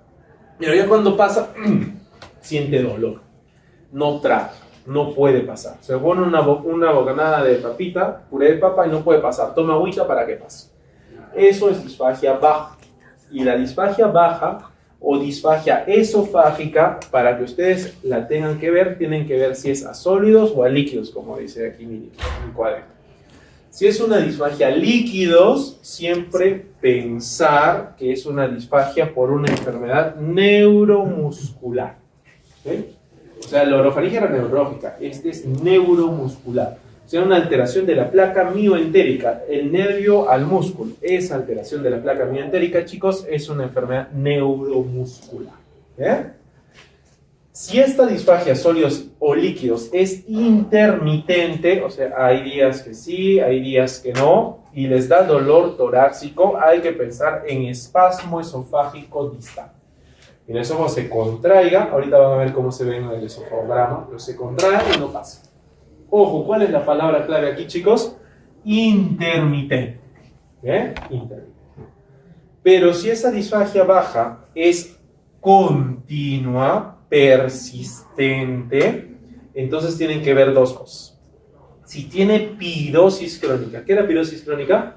pero ya cuando pasa, siente dolor. no traga, no puede pasar. Se pone una bocanada de papita, puré de papa y no puede pasar. Toma agüita para que pase. Eso es disfagia baja. Y la disfagia baja o disfagia esofágica, para que ustedes la tengan que ver, tienen que ver si es a sólidos o a líquidos, como dice aquí mi cuadro. Si es una disfagia líquidos, siempre pensar que es una disfagia por una enfermedad neuromuscular. ¿Sí? O sea, la orofaringe era neurológica, este es neuromuscular. O sea, una alteración de la placa mioentérica, el nervio al músculo. Esa alteración de la placa mioentérica, chicos, es una enfermedad neuromuscular. ¿Bien? Si esta disfagia sólidos o líquidos es intermitente, o sea, hay días que sí, hay días que no, y les da dolor torácico, hay que pensar en espasmo esofágico distal. El esófago se contraiga, ahorita van a ver cómo se ve en el esofagograma, pero se contrae y no pasa. Ojo, ¿cuál es la palabra clave aquí, chicos? Intermitente. ¿Bien? Intermitente. Pero si esa disfagia baja es continua, persistente, entonces tienen que ver dos cosas. Si tiene pirosis crónica, ¿qué era pirosis crónica?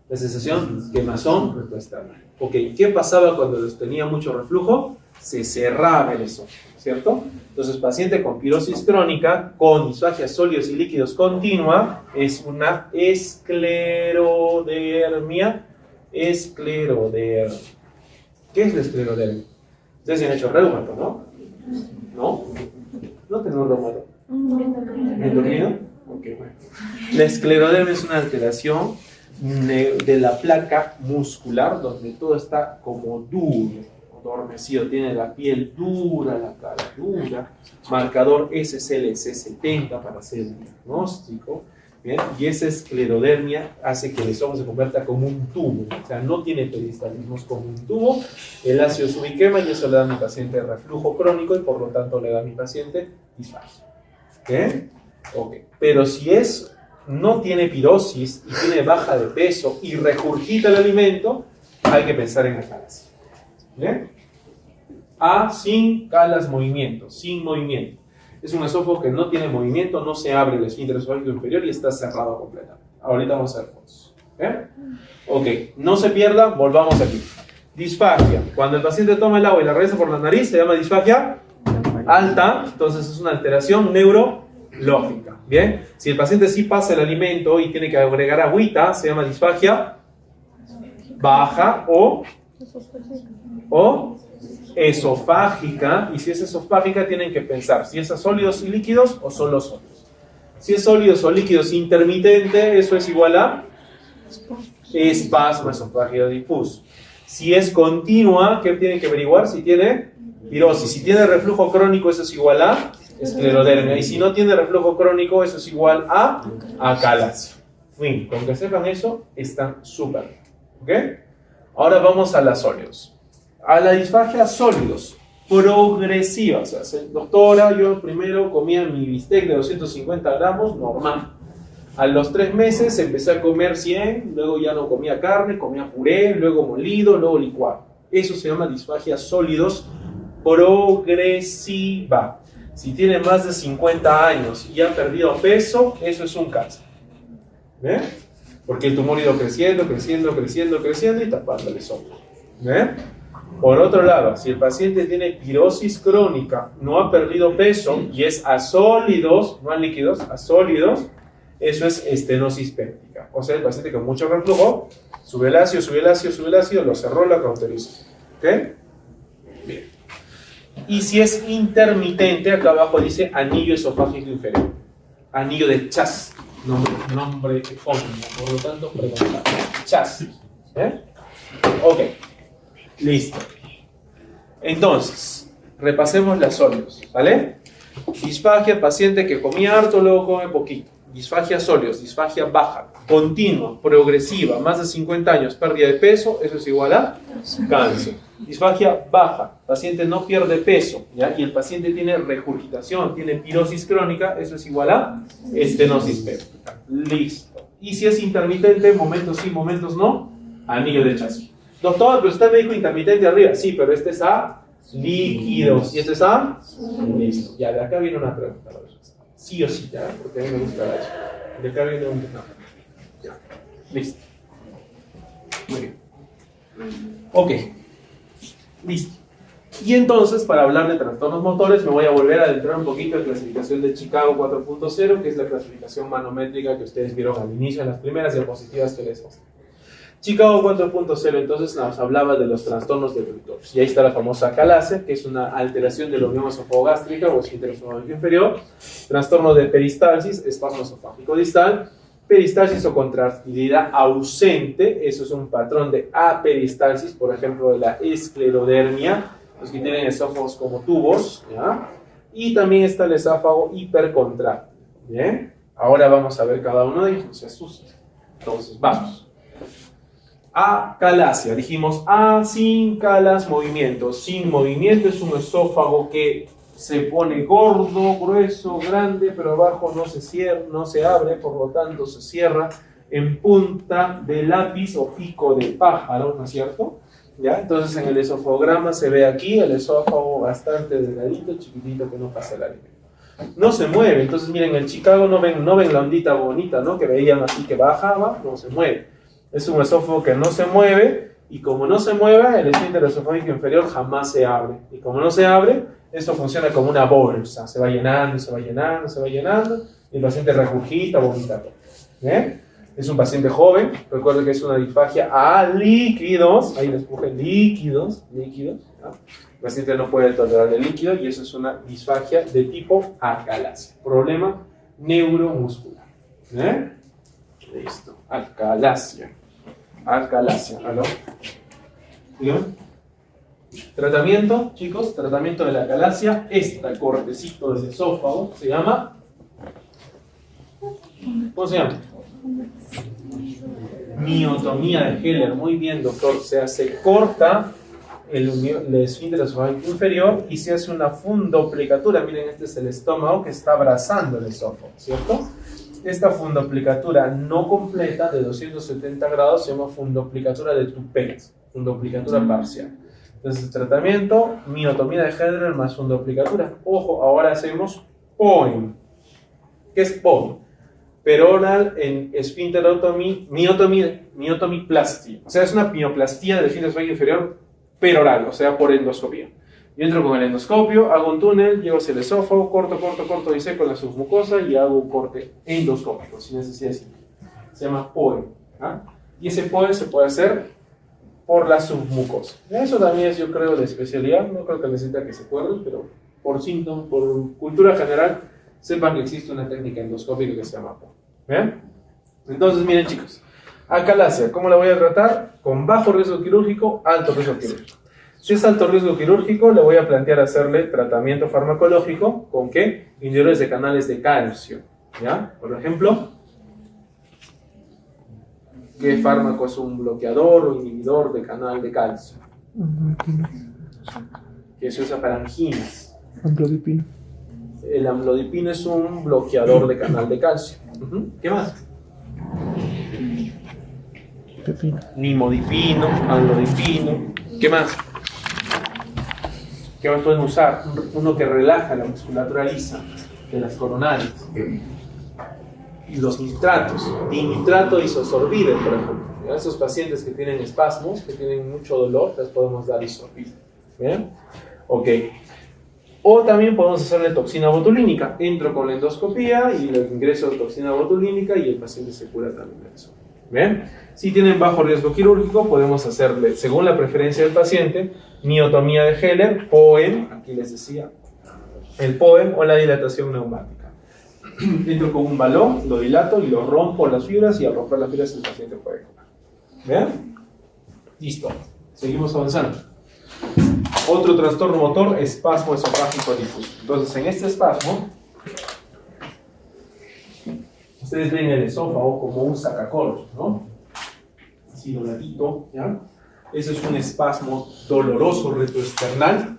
La sensación quemazón retroesternal. Ok, ¿qué pasaba cuando les tenía mucho reflujo? Se cerraba el esófago, ¿cierto? Entonces, paciente con pirosis crónica, con disfagia sólidos y líquidos continua, es una esclerodermia. Esclerodermia. ¿Qué es la esclerodermia? Ustedes se han hecho reumato, ¿no? ¿No? ¿No tenemos reumato? ¿Endocrino? Ok, bueno. La esclerodermia es una alteración de la placa muscular donde todo está como duro, adormecido, tiene la piel dura, la cara dura, marcador SCLC70 para hacer el diagnóstico. ¿Bien? Y esa esclerodermia hace que el esófago se convierta como un tubo, o sea, no tiene peristalismos como un tubo, el ácido sube y quema y eso le da a mi paciente reflujo crónico y por lo tanto le da a mi paciente disfagia. ¿Bien? Ok, pero si no tiene pirosis y tiene baja de peso y regurgita el alimento, hay que pensar en acalasia. ¿Bien? A, sin calas movimiento, sin movimiento. Es un esófago que no tiene movimiento, no se abre el esfínter esofágico inferior y está cerrado completamente. Ahorita vamos a ver fotos. ¿Bien? Ok, no se pierda, volvamos aquí. Disfagia. Cuando el paciente toma el agua y la regresa por la nariz, se llama disfagia alta, entonces es una alteración neurológica. ¿Bien? Si el paciente sí pasa el alimento y tiene que agregar agüita, se llama disfagia baja o esofágica, y si es esofágica tienen que pensar si es a sólidos y líquidos o solo sólidos. Si es sólidos o líquidos intermitente, eso es igual a espasmo esofágico difuso. Si es continua, ¿qué tienen que averiguar? Si tiene pirosis. Si tiene reflujo crónico, eso es igual a esclerodermia. Y si no tiene reflujo crónico, eso es igual a acalasia. Fin, con que sepan eso, están súper. ¿Ok? Ahora vamos a las sólidos. A la disfagia sólidos, progresiva. O sea, doctora, yo primero comía mi bistec de 250 gramos, normal. A los 3 meses empecé a comer 100, luego ya no comía carne, comía puré, luego molido, luego licuado. Eso se llama disfagia sólidos progresiva. Si tiene más de 50 años y ha perdido peso, eso es un cáncer. ¿Ven? Porque el tumor ha ido creciendo y tapando el esófago. ¿Ven? Por otro lado, si el paciente tiene pirosis crónica, no ha perdido peso y es a sólidos, no a líquidos, a sólidos, eso es estenosis péptica. O sea, el paciente con mucho reflujo, sube el ácido, lo cerró, la cauterizó. ¿Ok? Bien. Y si es intermitente, acá abajo dice anillo esofágico inferior. Anillo de Chas. Nombre homónimo. Por lo tanto, preguntar. Chas. ¿Eh? Ok. Listo. Entonces, repasemos las sólidos, ¿vale? Disfagia, paciente que comía harto, luego come poquito. Disfagia sólidos, disfagia baja, continua, progresiva, más de 50 años, pérdida de peso, eso es igual a cáncer. Disfagia baja, paciente no pierde peso, ¿ya? Y el paciente tiene regurgitación, tiene pirosis crónica, eso es igual a estenosis péptica. Listo. Y si es intermitente, momentos sí, momentos no, anillo de Chas. Doctor, pero usted me dijo intermitente arriba. Sí, pero este es a Líquidos. ¿Y este está? Listo. Ya, de acá viene una pregunta. Sí o sí, ya, porque a mí me gusta eso. De acá viene un... Ya. Listo. Muy bien. Ok. Listo. Y entonces, para hablar de trastornos motores, me voy a volver a adentrar un poquito en la clasificación de Chicago 4.0, que es la clasificación manométrica que ustedes vieron al inicio en las primeras diapositivas que les mostré. Chicago 4.0 entonces nos hablaba de los trastornos deprimitorios. Y ahí está la famosa acalasia, que es una alteración de la unión esofágico-gástrica o esfínter esofágico inferior, trastorno de peristalsis, espasmo esofágico distal, peristalsis o contractilidad ausente, eso es un patrón de aperistalsis, por ejemplo, de la esclerodermia, los que tienen esófagos como tubos, ¿ya? Y también está el esófago hipercontráctil, ¿bien? Ahora vamos a ver cada uno de ellos, no se asusten. Entonces, vamos. Acalasia, dijimos A sin calas, movimiento. Sin movimiento es un esófago que se pone gordo, grueso, grande, pero abajo no se cierra, no se abre, por lo tanto se cierra en punta de lápiz o pico de pájaro, ¿no es cierto? ¿Ya? Entonces en el esofograma se ve aquí el esófago bastante delgadito, chiquitito, que no pasa el alimento. No se mueve, entonces miren, en Chicago no ven la ondita bonita, ¿no? Que veían así que bajaba, no se mueve. Es un esófago que no se mueve, y como no se mueve, el esfínter esofágico inferior jamás se abre. Y como no se abre, esto funciona como una bolsa, se va llenando, se va llenando, se va llenando, y el paciente regurgita, vomita. ¿Eh? Es un paciente joven, recuerden que es una disfagia a líquidos, ahí les puse líquidos, ¿no? El paciente no puede tolerar el líquido y eso es una disfagia de tipo acalasia, problema neuromuscular. Listo, acalasia, ¿aló? ¿Dígame? Tratamiento, chicos, tratamiento de la acalasia, este cortecito del esófago se llama, ¿cómo se llama? Miotomía de Heller. Muy bien, doctor. O sea, se corta el esfínter esofágico inferior y se hace una fundoplicatura. Miren, este es el estómago que está abrazando el esófago, ¿cierto? Esta fundoplicatura no completa de 270 grados se llama fundoplicatura de Tupet, fundoplicatura parcial. Entonces, el tratamiento, miotomía de Heller más fundoplicatura. Ojo, ahora hacemos POEM. ¿Qué es POEM? Peroral en esfínterotomía, miotomiplastia. O sea, es una mioplastía del esfínter esofágico inferior peroral, o sea, por endoscopía. Yo entro con el endoscopio, hago un túnel, llego hacia el esófago, corto y seco la submucosa y hago un corte endoscópico, sin necesidad de cirugía. Se llama POEM. ¿Ah? Y ese POEM se puede hacer por la submucosa. Eso también es, yo creo, de especialidad. No creo que necesita que se acuerden, pero por síntomas, por cultura general, sepan que existe una técnica endoscópica que se llama POEM. ¿Bien? Entonces, miren, chicos. Acalasia, ¿cómo la voy a tratar? Con bajo riesgo quirúrgico, alto riesgo quirúrgico. Si es alto riesgo quirúrgico, le voy a plantear hacerle tratamiento farmacológico. ¿Con qué? Inhibidores de canales de calcio. ¿Ya? Por ejemplo, ¿qué fármaco es un bloqueador o inhibidor de canal de calcio? Que se usa para anginas. Amlodipino. El amlodipino es un bloqueador de canal de calcio. ¿Qué más? Pepino. Nimodipino, amlodipino. ¿Qué más? ¿Qué más pueden usar? Uno que relaja la musculatura lisa de las coronarias. Y los nitratos. Dinitrato isosorbide, por ejemplo. A esos pacientes que tienen espasmos, que tienen mucho dolor, les podemos dar isorbide. ¿Bien? Ok. O también podemos hacerle toxina botulínica. Entro con la endoscopía y le ingreso toxina botulínica y el paciente se cura también de eso. ¿Bien? Si tienen bajo riesgo quirúrgico, podemos hacerle, según la preferencia del paciente, miotomía de Heller, POEM, aquí les decía, el POEM o la dilatación neumática. Entro con un balón, lo dilato y lo rompo las fibras y al romper las fibras el paciente puede comer. ¿Bien? Listo. Seguimos avanzando. Otro trastorno motor, espasmo esofágico difuso. Entonces, en este espasmo, ustedes ven el esófago como un sacacorchos, ¿no? Así dobladito, ¿ya? Ese es un espasmo doloroso retroesternal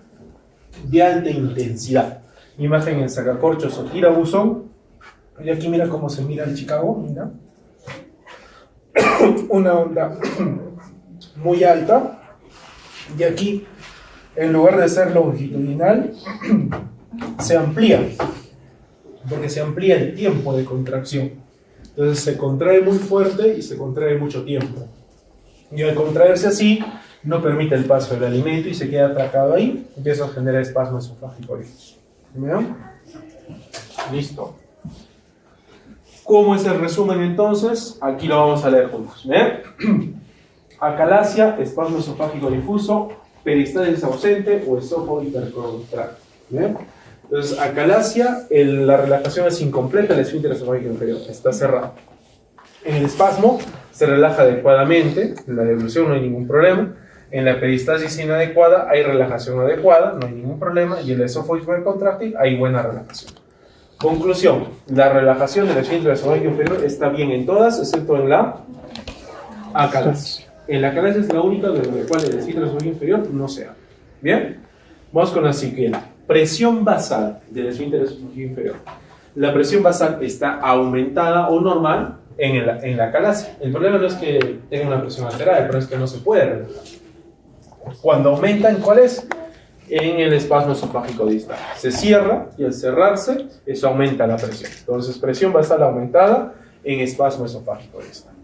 de alta intensidad. Imagen en sacacorchos o tirabuzón. Y aquí mira cómo se mira en Chicago, mira. Una onda muy alta. Y aquí en lugar de ser longitudinal, se amplía, porque se amplía el tiempo de contracción. Entonces se contrae muy fuerte y se contrae mucho tiempo. Y al contraerse así, no permite el paso del alimento y se queda atracado ahí, y eso genera espasmo esofágico difuso. ¿Bien? Listo. ¿Cómo es el resumen entonces? Aquí lo vamos a leer juntos. ¿Bien? Acalasia, espasmo esofágico difuso, peristalsis ausente o esófago hipercontráctil. ¿Bien? Entonces, acalasia, la relajación es incompleta, el esfínter esofágico inferior está cerrado. En el espasmo se relaja adecuadamente, en la deglución no hay ningún problema. En la peristalsis inadecuada hay relajación adecuada, no hay ningún problema. Y en el esófago hipercontráctil hay buena relajación. Conclusión, la relajación del esfínter esofágico inferior está bien en todas, excepto en la acalasia. En la acalasia es la única de la cual el esfínter esofágico inferior no se abre. ¿Bien? Vamos con la siguiente. Presión basal del esfínter esofágico inferior. La presión basal está aumentada o normal en la acalasia. El problema no es que tenga una presión alterada, el problema es que no se puede regular. Cuando aumenta, ¿en cuál es? En el espasmo esofágico distal. Se cierra y al cerrarse, eso aumenta la presión. Entonces, presión basal aumentada en espasmo esofágico distal.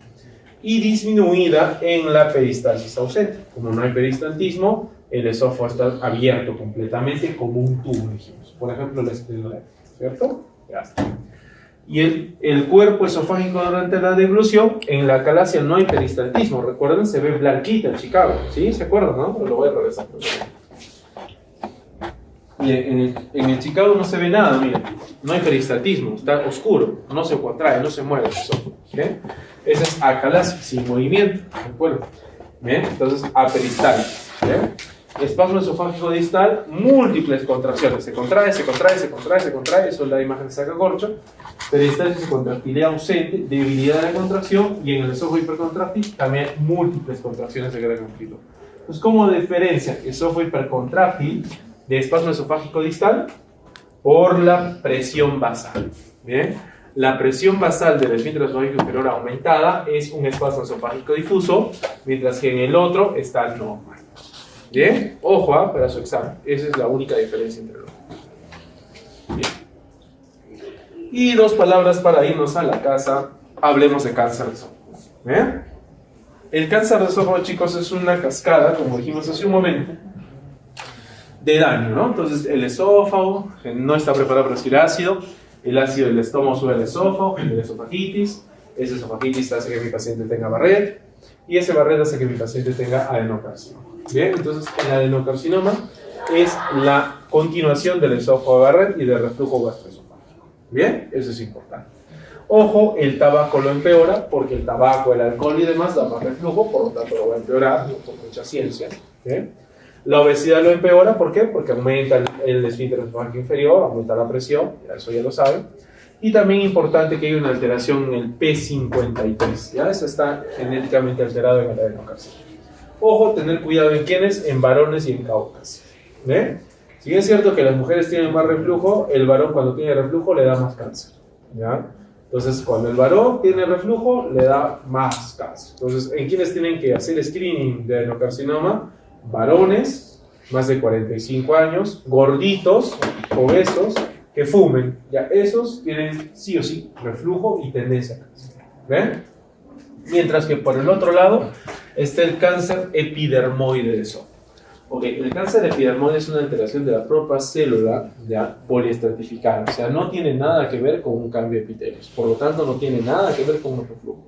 Y disminuida en la peristalsis ausente. Como no hay peristaltismo, el esófago está abierto completamente como un tubo, dijimos. Por ejemplo, el escleroderma, ¿cierto? Ya está. Y el cuerpo esofágico durante la deglución, en la acalasia no hay peristaltismo. Recuerden, se ve blanquita en Chicago. ¿Sí? ¿Se acuerdan, no? Pero lo voy a regresar. Y en el Chicago no se ve nada, miren. No hay peristaltismo, está oscuro. No se contrae, no se mueve el esófago. ¿Bien? Esa es acalasia, sin movimiento. ¿Recuerden? ¿Bien? Entonces, aperistalsis. ¿Bien? Espasmo esofágico distal, múltiples contracciones. Se contrae, se contrae, se contrae, se contrae. Eso es la imagen de sacacorcho. Peristalsis, contractilidad ausente, debilidad de la contracción. Y en el esófago hipercontráctil también múltiples contracciones de gran amplitud. Entonces, ¿cómo diferencia esófago hipercontráctil de espasmo esofágico distal? Por la presión basal. ¿Bien? La presión basal del esfínter esofágico inferior aumentada es un espasmo esofágico difuso, mientras que en el otro está normal. Bien, ojo para su examen. Esa es la única diferencia entre los dos. Bien. Y dos palabras para irnos a la casa. Hablemos de cáncer de esófago. ¿Bien? El cáncer de esófago, chicos, es una cascada, como dijimos hace un momento, de daño, ¿no? Entonces, el esófago no está preparado para recibir ácido. El ácido del estómago sube al esófago, genera esofagitis. Esa esofagitis hace que mi paciente tenga Barrett. Y ese Barrett hace que mi paciente tenga adenocarcinoma. Bien, entonces el adenocarcinoma es la continuación del esófago de Barrett y del reflujo gastroesofágico. Bien, eso es importante. Ojo, el tabaco lo empeora porque el tabaco, el alcohol y demás da más reflujo, por lo tanto lo va a empeorar con mucha ciencia. Bien. La obesidad lo empeora, ¿por qué? Porque aumenta el esfínter esofágico inferior, aumenta la presión, eso ya lo saben. Y también importante que hay una alteración en el P53, ¿ya? Eso está genéticamente alterado en el adenocarcinoma. Ojo, tener cuidado en quiénes, en varones y en caucas. ¿Ve? Si es cierto que las mujeres tienen más reflujo, el varón cuando tiene reflujo le da más cáncer. ¿Ya? Entonces, cuando el varón tiene reflujo, le da más cáncer. Entonces, ¿en quiénes tienen que hacer screening de adenocarcinoma? Varones, más de 45 años, gorditos, obesos, que fumen. Ya, esos tienen sí o sí reflujo y tendencia a cáncer. ¿Ven? Mientras que por el otro lado está el cáncer epidermoide de esófago. Okay, el cáncer epidermoide es una alteración de la propia célula ya poliestratificada, o sea, no tiene nada que ver con un cambio de epitelios, por lo tanto no tiene nada que ver con un reflujo.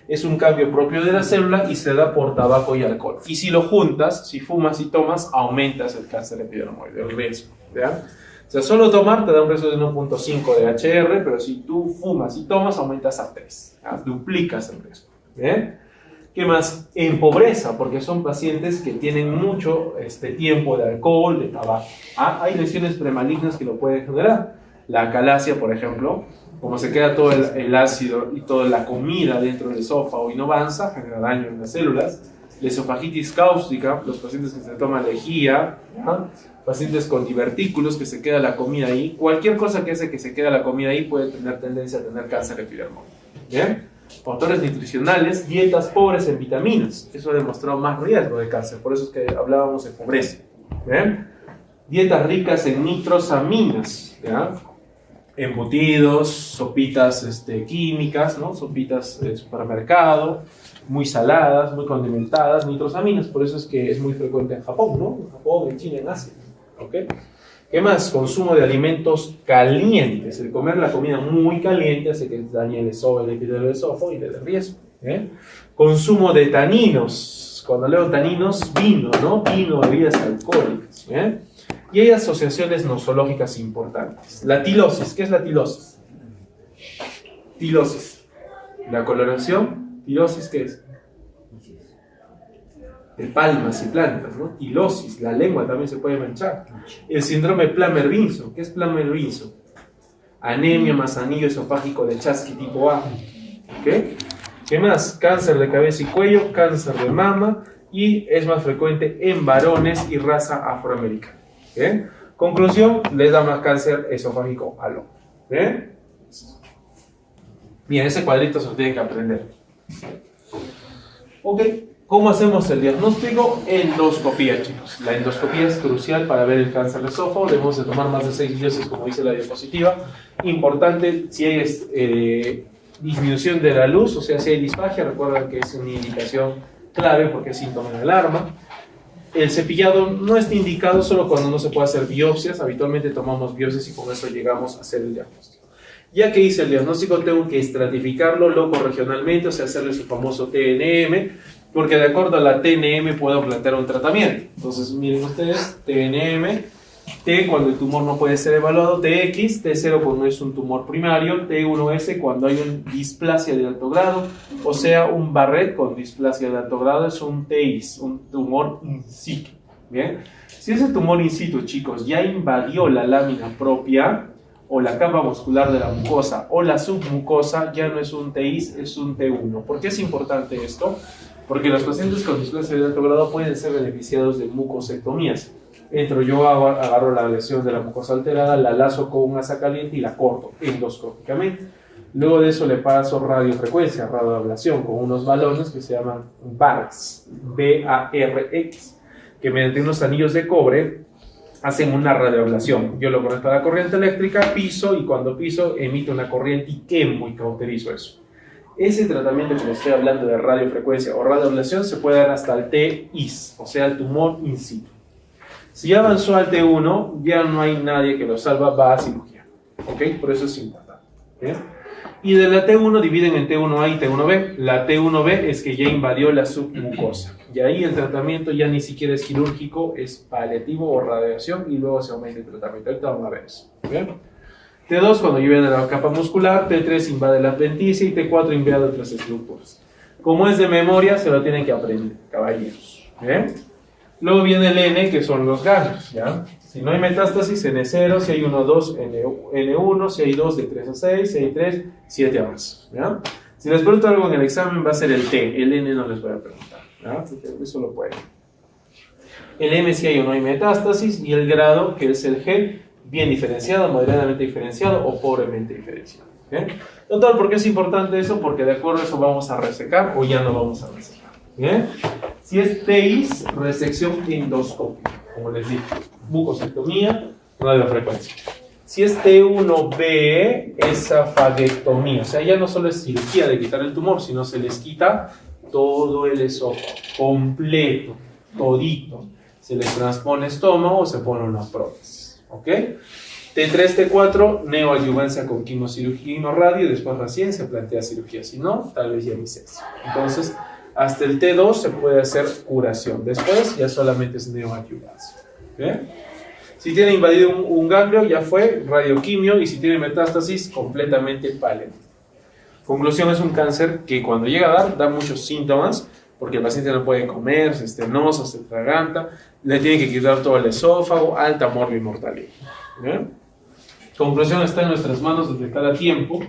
Es un cambio propio de la célula y se da por tabaco y alcohol. Y si lo juntas, si fumas y tomas, aumentas el cáncer epidermoide, el riesgo. ¿Ya? O sea, solo tomar te da un riesgo de 1.5 de HR, pero si tú fumas y tomas, aumentas a 3. ¿Ya? Duplicas el riesgo. ¿Bien? ¿Qué más? En pobreza, porque son pacientes que tienen mucho tiempo de alcohol, de tabaco. Hay lesiones premalignas que lo pueden generar. La acalasia, por ejemplo, como se queda todo el ácido y toda la comida dentro del esófago y no avanza, genera daño en las células. La esofagitis cáustica, los pacientes que se toman lejía, pacientes con divertículos, que se queda la comida ahí. Cualquier cosa que hace que se quede la comida ahí puede tener tendencia a tener cáncer epidermoide. ¿Bien? Factores nutricionales, dietas pobres en vitaminas. Eso ha demostrado más riesgo de cáncer, por eso es que hablábamos de pobreza. ¿Bien? Dietas ricas en nitrosaminas, ¿ya? Embutidos, sopitas químicas, ¿no? Sopitas de supermercado, muy saladas, muy condimentadas, nitrosaminas, por eso es que es muy frecuente en Japón, ¿no? En Japón, en China, en Asia, ¿ok? ¿Qué más? Consumo de alimentos calientes. El comer la comida muy caliente hace que dañe el epitelio del esófago y le dé riesgo. Consumo de taninos. Cuando leo taninos, vino, ¿no? Vino, bebidas alcohólicas. Y hay asociaciones nosológicas importantes. La tilosis. ¿Qué es la tilosis? Tilosis. La coloración. Tilosis, ¿qué es? De palmas y plantas, ¿no? Tilosis, la lengua también se puede manchar. El síndrome Plummer-Vinson, ¿qué es Plummer-Vinson? Anemia más anillo esofágico de Chasky tipo A. ¿Okay? ¿Qué más? Cáncer de cabeza y cuello, cáncer de mama y es más frecuente en varones y raza afroamericana. ¿Okay? Conclusión, les da más cáncer esofágico al hombre. ¿Okay? Bien, ese cuadrito se lo tienen que aprender. Ok. ¿Cómo hacemos el diagnóstico? Endoscopía, chicos. La endoscopía es crucial para ver el cáncer de esófago. Debemos de tomar más de 6 biopsias, como dice la diapositiva. Importante, si hay disminución de la luz, o sea, si hay disfagia, recuerda que es una indicación clave porque es síntoma de alarma. El cepillado no está indicado solo cuando no se puede hacer biopsias. Habitualmente tomamos biopsias y con eso llegamos a hacer el diagnóstico. Ya que hice el diagnóstico, tengo que estratificarlo loco-regionalmente, o sea, hacerle su famoso TNM, porque de acuerdo a la TNM puedo plantear un tratamiento. Entonces, miren ustedes, TNM, T cuando el tumor no puede ser evaluado, TX, T0 cuando es un tumor primario, T1S cuando hay una displasia de alto grado, o sea, un Barrett con displasia de alto grado es un TIS, un tumor in situ. ¿Bien? Si ese tumor in situ, chicos, ya invadió la lámina propia, o la capa muscular de la mucosa, o la submucosa, ya no es un TIS, es un T1. ¿Por qué es importante esto? Porque los pacientes con displasia de alto grado pueden ser beneficiados de mucosectomías. Yo agarro la lesión de la mucosa alterada, la lazo con un asa caliente y la corto endoscópicamente. Luego de eso le paso radiofrecuencia, radioablación, con unos balones que se llaman BARX, B-A-R-X, que mediante unos anillos de cobre hacen una radioablación. Yo lo conecto a la corriente eléctrica, piso, y cuando piso emite una corriente y quemo y cauterizo eso. Ese tratamiento que les estoy hablando de radiofrecuencia o radioablación se puede dar hasta el TIS, o sea, el tumor in situ. Si ya avanzó al T1, ya no hay nadie que lo salva, va a cirugía. ¿Ok? Por eso es importante. ¿Bien? Y de la T1 dividen en T1A y T1B. La T1B es que ya invadió la submucosa. Y ahí el tratamiento ya ni siquiera es quirúrgico, es paliativo o radiación y luego se aumenta el tratamiento. Ahorita vamos a ver eso. ¿Bien? T2 cuando llegan a la capa muscular, T3 invade la adventicia y T4 invade otras estructuras. Como es de memoria, se lo tienen que aprender, caballeros. ¿Bien? Luego viene el N, que son los ganglios, ¿ya? Si no hay metástasis, N0, si hay 1, 2, N1, si hay 2, de 3 a 6, si hay 3, 7 a más, ¿ya? Si les pregunto algo en el examen, va a ser el T, el N no les voy a preguntar, ¿ya? Eso lo pueden. El M si hay o no hay metástasis, y el grado, que es el G, bien diferenciado, moderadamente diferenciado o pobremente diferenciado. ¿Bien? Doctor, ¿por qué es importante eso? Porque de acuerdo a eso vamos a resecar o ya no vamos a resecar. ¿Bien? Si es TIS, resección endoscópica, como les dije, mucosectomía, radiofrecuencia. Si es T1B, es faguectomía, o sea, ya no solo es cirugía de quitar el tumor, sino se les quita todo el esófago, completo, todito. Se les transpone estómago o se pone una prótesis. ¿Ok? T3, T4, neoadyuvancia con quimocirugía y radio, y después recién se plantea cirugía. Si no, tal vez ya ni sexo. Entonces, hasta el T2 se puede hacer curación. Después ya solamente es neoadyuvancia. ¿Ok? Si tiene invadido un ganglio, ya fue radioquimio, y si tiene metástasis, completamente paliativo. Conclusión, es un cáncer que cuando llega a dar, da muchos síntomas, porque el paciente no puede comer, se estenosa, se atraganta, le tiene que quitar todo el esófago, alta morbimortalidad. Conclusión, está en nuestras manos detectar a tiempo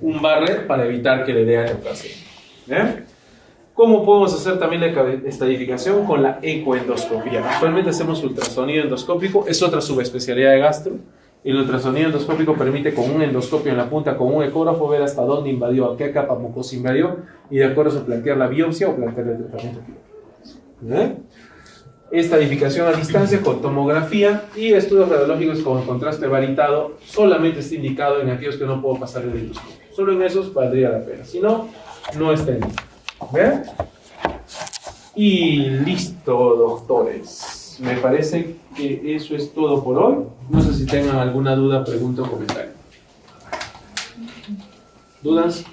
un Barrett para evitar que le dé al paciente. ¿Cómo podemos hacer también la estadificación? Con la ecoendoscopía. Actualmente hacemos ultrasonido endoscópico, es otra subespecialidad de gastro. El ultrasonido endoscópico permite con un endoscopio en la punta, con un ecógrafo, ver hasta dónde invadió, a qué capa mucosa invadió, y de acuerdo a eso plantear la biopsia o plantear el tratamiento quirúrgico. Estadificación a distancia con tomografía y estudios radiológicos con contraste varitado solamente está indicado en aquellos que no puedo pasar el endoscopio. Solo en esos valdría la pena. Si no, no está en. ¿Vean? Y listo, doctores. Me parece que eso es todo por hoy. No sé si tengan alguna duda, pregunta o comentario. ¿Dudas?